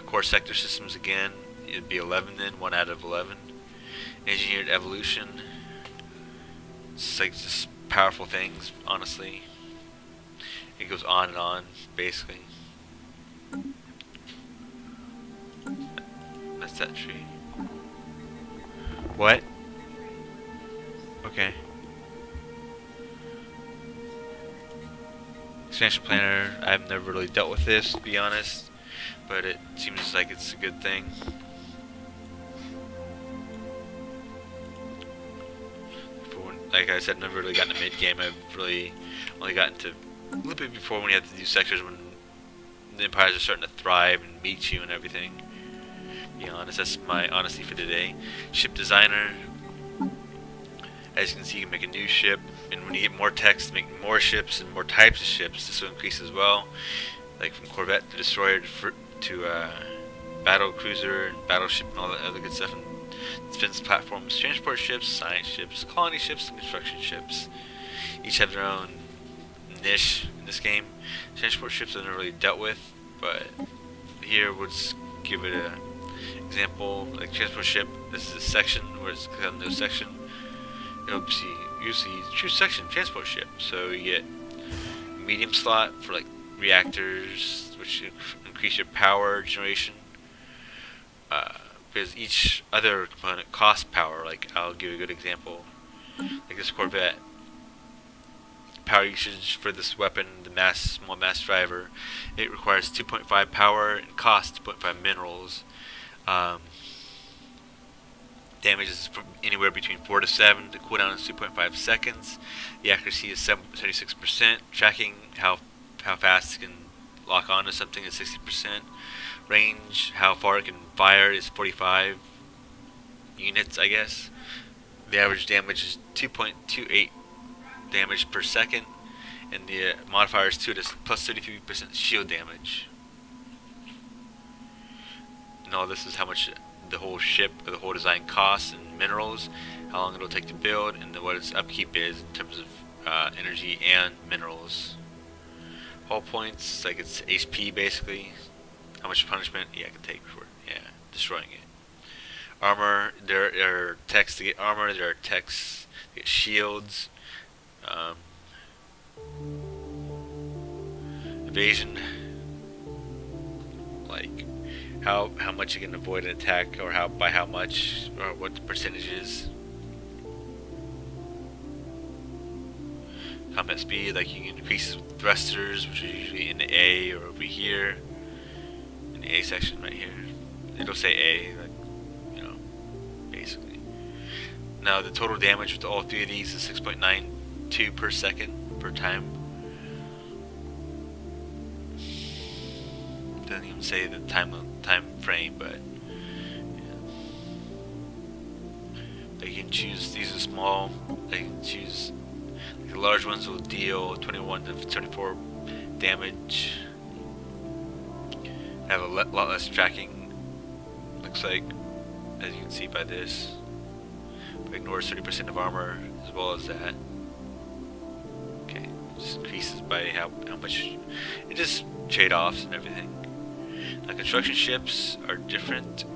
Core sector systems again, it'd be 11 then, 1 out of 11. Engineered evolution. It's like just powerful things, honestly. It goes on and on, basically. That's that tree. What? Okay. Expansion planner, I've never really dealt with this, to be honest, but it seems like it's a good thing. Like I said, I've never really gotten to mid-game. I've really only gotten to a little bit before when you have to do sectors when the empires are starting to thrive and meet you and everything. To be honest, that's my honesty for today. Ship designer. As you can see, you can make a new ship, and when you get more text, make more ships and more types of ships. This will increase as well, like from corvette to destroyer to battle cruiser and battleship and all that other good stuff. And defense platforms, transport ships, science ships, colony ships, and construction ships. Each have their own niche in this game. Transport ships I've never really dealt with, but here we'll just give it an example. Like transport ship, this is a section where it's got no section. You'll see true section transport ship. So you get medium slot for like reactors, which increase your power generation. Because each other component costs power. Like I'll give you a good example. Like this corvette, power usage for this weapon, the small mass driver, it requires 2.5 power and costs 2.5 minerals. Damage is from anywhere between 4 to 7. The cooldown is 2.5 seconds. The accuracy is 76%. Tracking how fast it can lock onto something is 60%. Range, how far it can fire, is 45 units, I guess. The average damage is 2.28 damage per second, and the modifier is 2 to plus 33% shield damage. And all this is how much the whole ship or the whole design costs and minerals, how long it'll take to build, and what its upkeep is in terms of energy and minerals. Hull points, like its HP basically. How much punishment I can take for destroying it. Armor, there are techs to get armor, there are techs to get shields. Evasion, like how much you can avoid an attack, or by how much, or what the percentage is. Combat speed, like you can increase with thrusters, which are usually in the A or over here. In the A section right here. It'll say A, like, basically. Now the total damage with all three of these is 6.92 per second per time. Doesn't even say the time frame, but yeah. You can choose, these are small, you can choose, like the large ones will deal 21 to 24 damage. Have a lot less tracking, looks like, as you can see by this. But ignores 30% of armor as well as that. Okay, just increases by how much, it just trade-offs and everything. Now construction ships are different,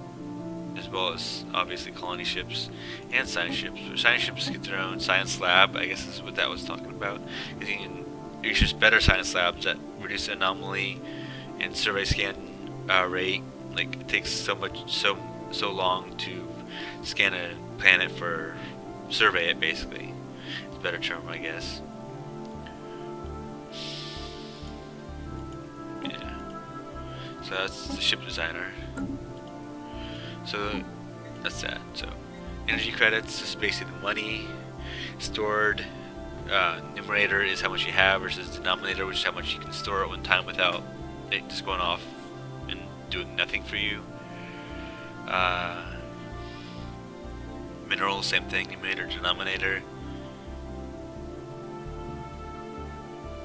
as well as obviously colony ships and science ships. So science ships get their own science lab, I guess is what that was talking about. Because you can use better science labs that reduce anomaly and survey scan rate. Like it takes so long to scan a planet for survey it, basically. It's a better term, I guess. So that's the ship designer. So that's that. So energy credits is basically the money stored. Numerator is how much you have versus denominator, which is how much you can store at one time without it just going off and doing nothing for you. Minerals, same thing, numerator, denominator.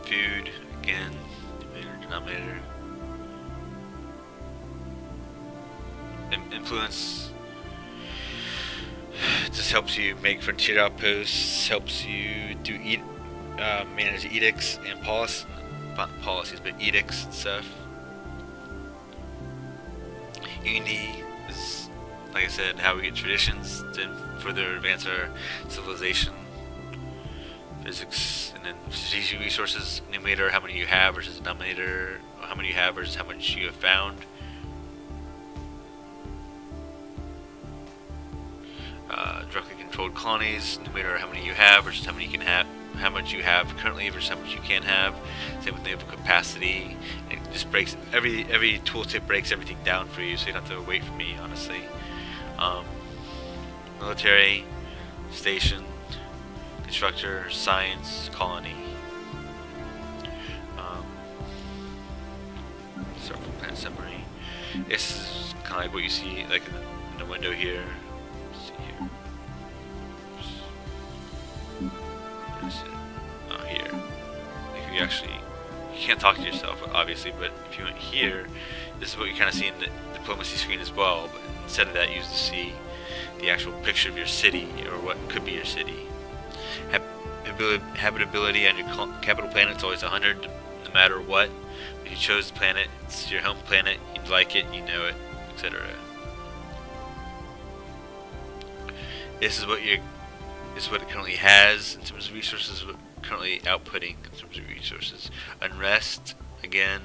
Food, again, numerator, denominator. Influence just helps you make frontier outposts, helps you do manage edicts and policies, but edicts and stuff. Unity is, like I said, how we get traditions to further advance our civilization. Physics, and then strategic resources, numerator, how many you have versus denominator, how many you have versus how much you have found. Directly controlled colonies, numerator, how many you have versus how many you can have, how much you have currently versus how much you can have. Same with naval capacity. It just breaks every tooltip breaks everything down for you, so you don't have to wait for me, honestly. Military, station, constructor, science, colony. Start from planet summary. This is kind of like what you see, like in the window here. Let's see here. Oh, here. Like you actually, you can't talk to yourself, obviously, but if you went here, this is what you kind of see in the diplomacy screen as well. But instead of that, you used to see the actual picture of your city, or what could be your city. Habitability on your capital planet is always 100, no matter what. If you chose the planet, it's your home planet, you like it, you know it, etc. This is what it currently has in terms of resources, what currently outputting in terms of resources. Unrest, again,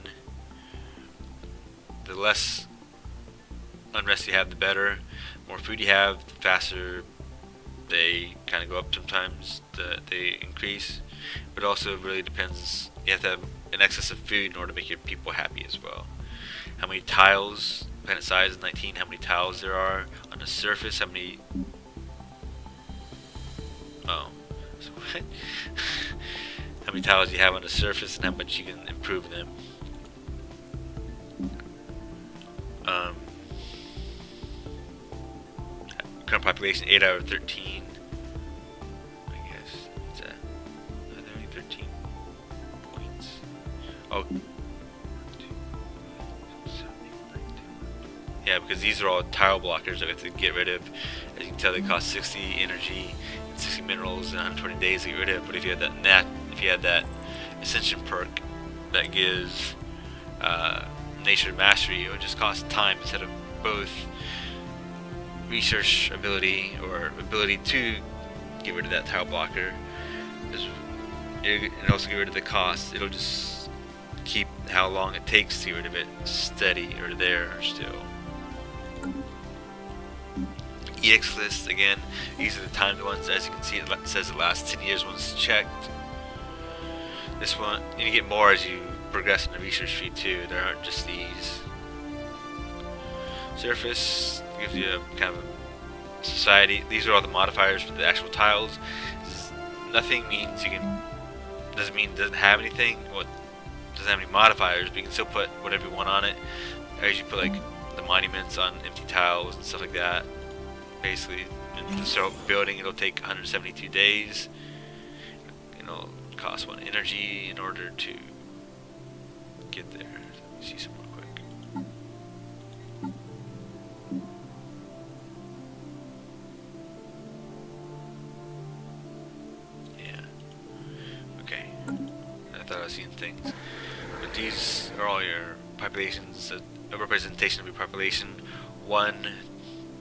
the less unrest you have, the better. The more food you have, the faster they kind of go up sometimes, they increase. But also it really depends, you have to have an excess of food in order to make your people happy as well. How many tiles, planet size is 19, how many tiles there are on the surface, how many... Oh, so what? How many tiles you have on the surface and how much you can improve them. Current population 8 out of 13. I guess. What's that? Are there only 13 points? Oh. Yeah, because these are all tile blockers that we have to get rid of. As you can tell, they cost 60 energy, 60 minerals, and 120 days to get rid of. But if you had that Ascension perk that gives Nature Mastery, it would just cost time instead of both research ability or ability to get rid of that tile blocker, and also get rid of the cost. It'll just keep how long it takes to get rid of it steady or there still. EX list, again, these are the timed ones. As you can see, it says the last 10 years one's checked. This one, and you get more as you progress in the research tree too. There aren't just these. Surface gives you a kind of a society. These are all the modifiers for the actual tiles. Nothing means you can, doesn't mean it doesn't have anything. Well, it doesn't have any modifiers, but you can still put whatever you want on it. As you put like the monuments on empty tiles and stuff like that. Basically, and to start building, it'll take 172 days. It'll cost 1 energy in order to get there. Let me see some real quick. Yeah. Okay. I thought I was seeing things. But these are all your populations, a representation of your population. One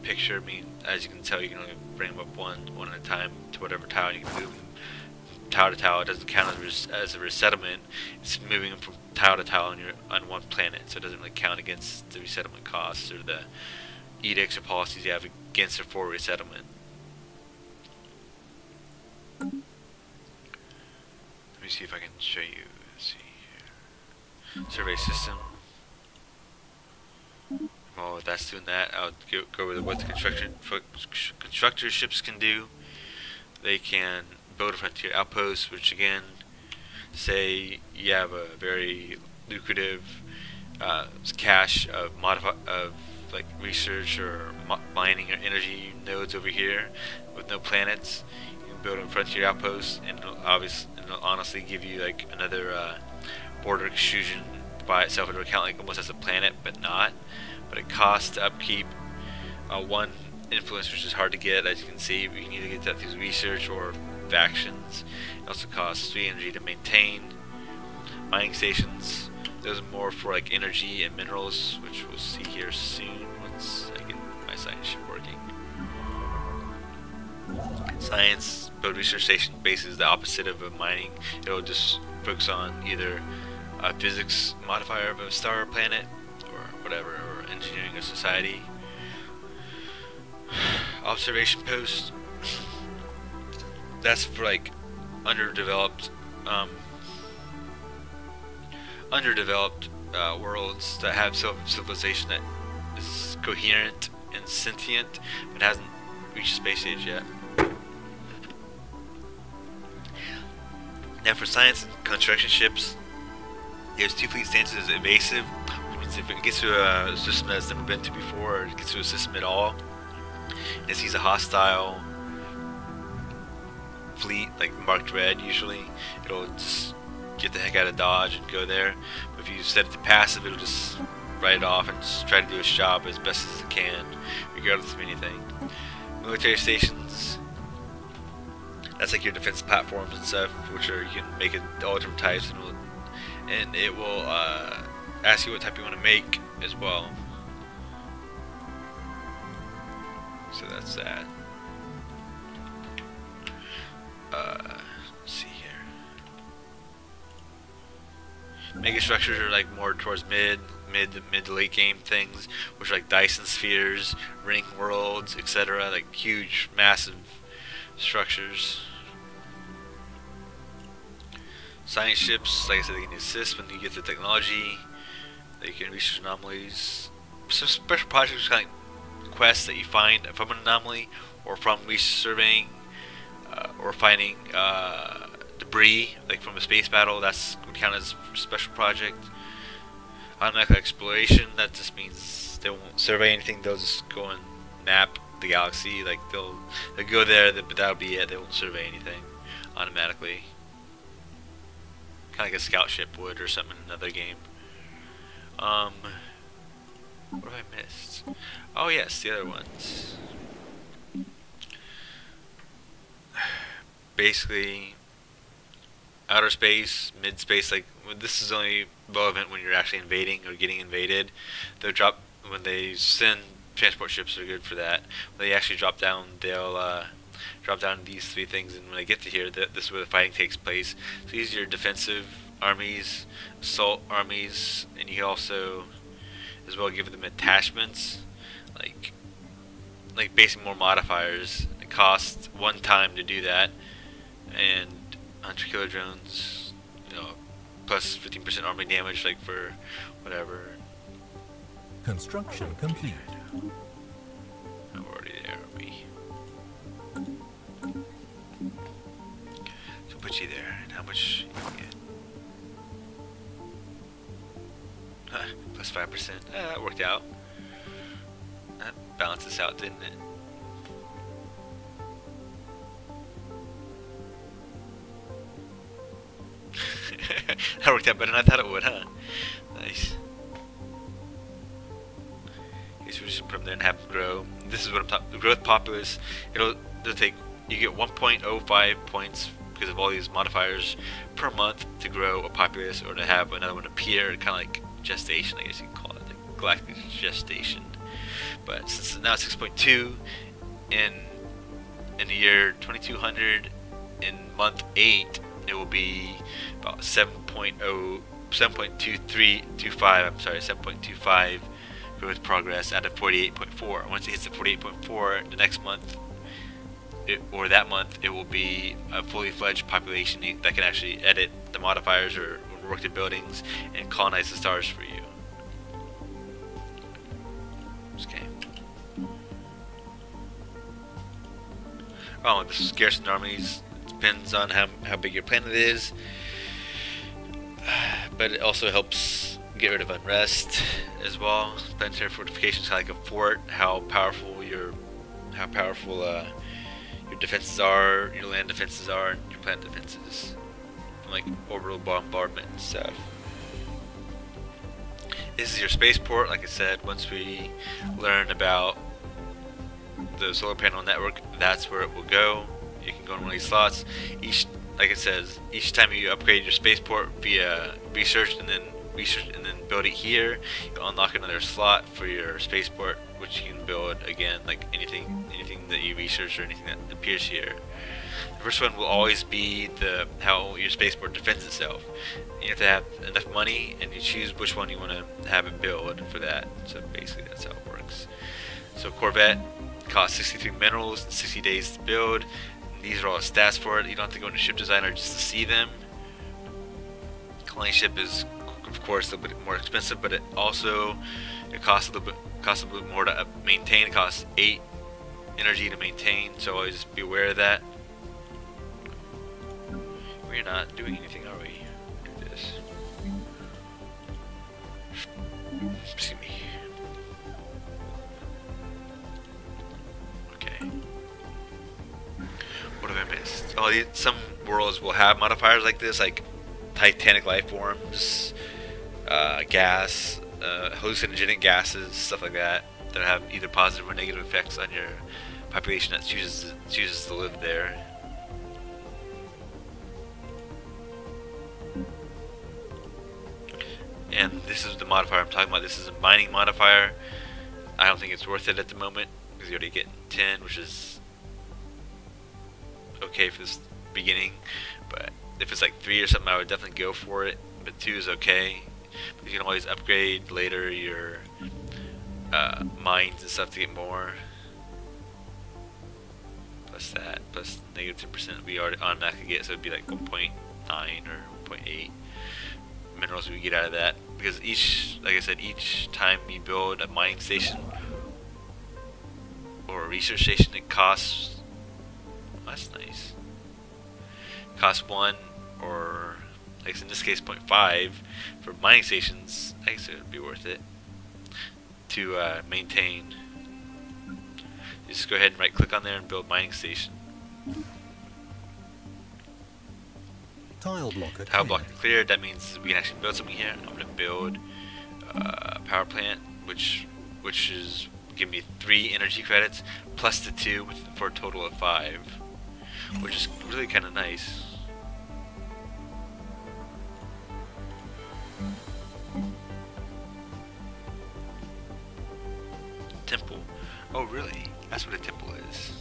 picture means, as you can tell, you can only bring them up one at a time to whatever tile. You can move them tile to tile. It doesn't count as a resettlement. It's moving them from tile to tile on one planet, so it doesn't really count against the resettlement costs or the edicts or policies you have against or for resettlement. Let me see if I can show you. Let's see here. Survey system. While that's doing that, I'll go over what the constructor ships can do. They can build a frontier outpost, which again, say you have a very lucrative cache of like research or mining or energy nodes over here with no planets. You can build a frontier outpost, and it'll honestly give you like another border extrusion by itself. It'll count like almost as a planet, but not. But it costs to upkeep one influence, which is hard to get, as you can see. You can either get that through research or factions. It also costs 3 energy to maintain. Mining stations, those are more for like energy and minerals, which we'll see here soon once I get my science ship working. Science build research station basically is the opposite of mining. It'll just focus on either a physics modifier of a star or planet, or whatever, or engineering or society. Observation post, that's for like underdeveloped worlds that have civilization that is coherent and sentient but hasn't reached the space age yet. Now for science and construction ships, there's 2 fleet stances as evasive, which means if it gets to a system that it's never been to before, or it gets to a system at all, and it sees a hostile fleet, like marked red usually, it'll just get the heck out of Dodge and go there. But if you set it to passive, it'll just write it off and just try to do its job as best as it can, regardless of anything. Military stations, that's like your defense platforms and stuff, which are, you can make it all different types, and it will ask you what type you want to make as well. So that's that. Let's see here. Mega structures are like more towards mid to late game things, which are like Dyson spheres, ring worlds, etc. Like huge, massive structures. Science ships, like I said, they can assist when you get the technology. They can research anomalies. Some special projects, kind of quests that you find from an anomaly or from resurveying or finding debris, like from a space battle. That's would count as a special project. Automatic exploration, that just means they won't survey anything. They'll just go and map the galaxy. Like they'll go there, but that'll be it. They won't survey anything automatically. Kind of like a scout ship would or something in another game. What have I missed? Oh yes, the other ones. Basically, outer space, mid-space, like this is only relevant when you're actually invading or getting invaded. They'll drop, when they send transport ships, are good for that. When they actually drop down, they'll drop down these 3 things, and when they get to here, this is where the fighting takes place. So these are your defensive armies, assault armies, and you can also as well give them attachments, like basically more modifiers. It costs 1 time to do that, and 100 killer drones, you know, plus 15% army damage, like for whatever. Construction complete. I'm already there, are we? So put you there, and how much you get? Plus 5%. That worked out. That balances out, didn't it? That worked out better than I thought it would, huh? Nice. Okay, so we just put them there and have them grow. This is what I'm talking. The growth populace. It'll take. You get 1.05 points because of all these modifiers per month to grow a populace, or to have another one appear. Kind of like gestation, I guess you can call it, like galactic gestation. But since it's now 6.2 in the year 2200, in month 8 it will be about 7.2325. I'm sorry, 7.25 growth progress out of 48.4. Once it hits the 48.4, the next month, or that month, it will be a fully fledged population that can actually edit the modifiers or work the buildings and colonize the stars for you. Oh, the scarce armies depends on how big your planet is, but it also helps get rid of unrest as well. Planetary fortifications, kind of like a fort. How powerful your defenses are, your land defenses are, and your planet defenses, from like orbital bombardment and stuff. This is your spaceport. Like I said, once we learn about the solar panel network, that's where it will go. You can go in one of these slots. Like it says, each time you upgrade your spaceport via research and then build it here, you'll unlock another slot for your spaceport, which you can build again, like anything that you research or anything that appears here. The first one will always be how your spaceport defends itself. You have to have enough money, and you choose which one you want to have it build for that. So basically, that's how it works. So Corvette costs 63 minerals and 60 days to build. These are all stats for it. You don't have to go into Ship Designer just to see them. Colony ship is, of course, a little bit more expensive, but it costs a little bit more to maintain. It costs 8 energy to maintain, so always be aware of that. We're not doing anything, are we? Do this. Excuse me. Okay. What have I missed? Oh, some worlds will have modifiers like this, like titanic life forms, gas, hallucinogenic gases, stuff like that, that have either positive or negative effects on your population that chooses to live there. And this is the modifier I'm talking about. This is a mining modifier. I don't think it's worth it at the moment because you already get 10, which is okay for this beginning. But if it's like 3 or something, I would definitely go for it. But 2 is okay because you can always upgrade later your mines and stuff to get more. Plus that, plus negative 10% we already automatically get, so it'd be like 1.9 or 1.8 minerals we get out of that. Because like I said, each time you build a mining station or a research station, it costs. Oh, that's nice. It costs 1, or like in this case 0.5 for mining stations. I guess it would be worth it to maintain. You just go ahead and right click on there and build mining station. Tile blocker cleared. That means we can actually build something here. I'm going to build a power plant, which is give me 3 energy credits plus the 2 for a total of 5, which is really kind of nice. Temple. Oh, really? That's what a temple is.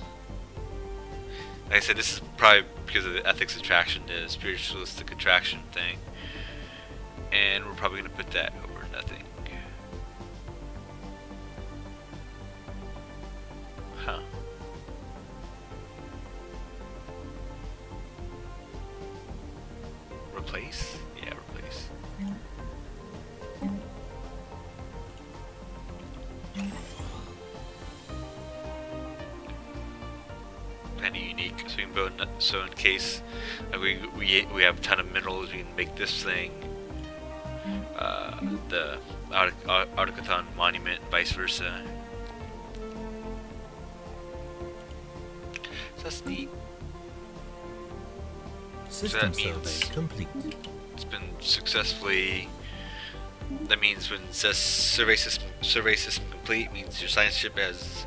Like I said, this is probably because of the ethics attraction, the spiritualistic attraction thing. And we're probably going to put that over nothing. Huh. Replace? Yeah, replace. Kind of unique, so we can build. So in case like we have a ton of minerals, we can make this thing, the Articathon monument, vice versa. So that's neat. System survey complete. It's been successfully. That means when it says survey system complete, means your science ship has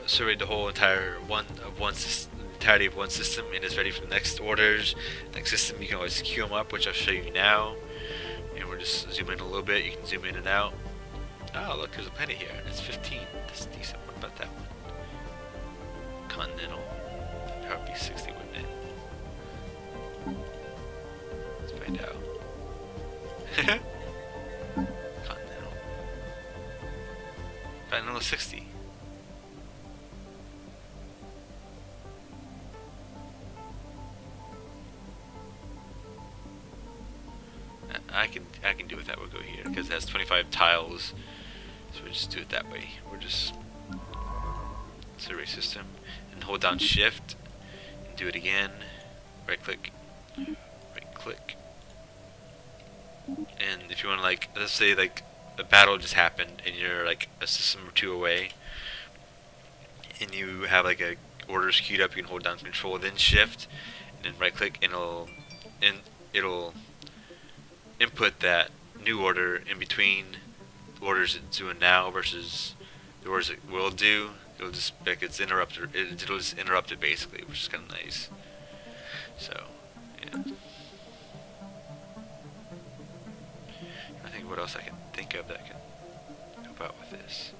surveyed the whole entirety of one system and is ready for the next orders. Next system, you can always queue them up, which I'll show you now. And we'll just zoom in a little bit. You can zoom in and out. Oh, look, there's a planet here, and it's 15. That's decent. What about that one? Continental. That would be 60, wouldn't it? Let's find out. Continental. Continental 60. I can do it that. We'll go here because it has 25 tiles, so we'll just do it that way. We're just survey system, and hold down Shift and do it again. Right click, right click. And if you want to, like, let's say like a battle just happened and you're like a system or two away, and you have like a orders queued up, you can hold down Control then Shift, and then right click, and it'll input that new order in between the orders it's doing now versus the orders it will do. It'll just like it's interrupted. It'll just interrupt it basically, which is kind of nice. So yeah. I think what else I can think of that can help out with this.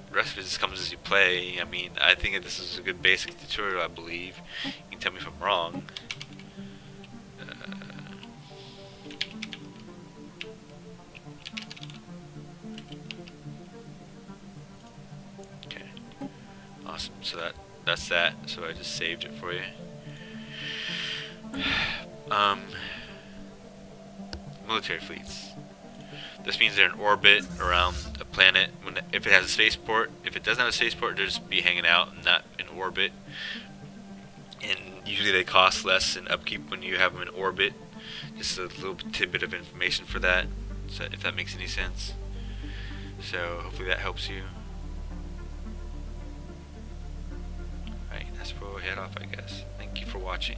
The rest of it just comes as you play. I mean, I think this is a good basic tutorial, I believe. You can tell me if I'm wrong. Okay. Awesome. So that's that. So I just saved it for you. Military fleets. This means they're in orbit around a planet. If it has a spaceport, if it doesn't have a spaceport, they'll just be hanging out and not in orbit. And usually they cost less in upkeep when you have them in orbit. Just a little tidbit of information for that, so if that makes any sense. So hopefully that helps you. Alright, that's where we'll head off, I guess. Thank you for watching.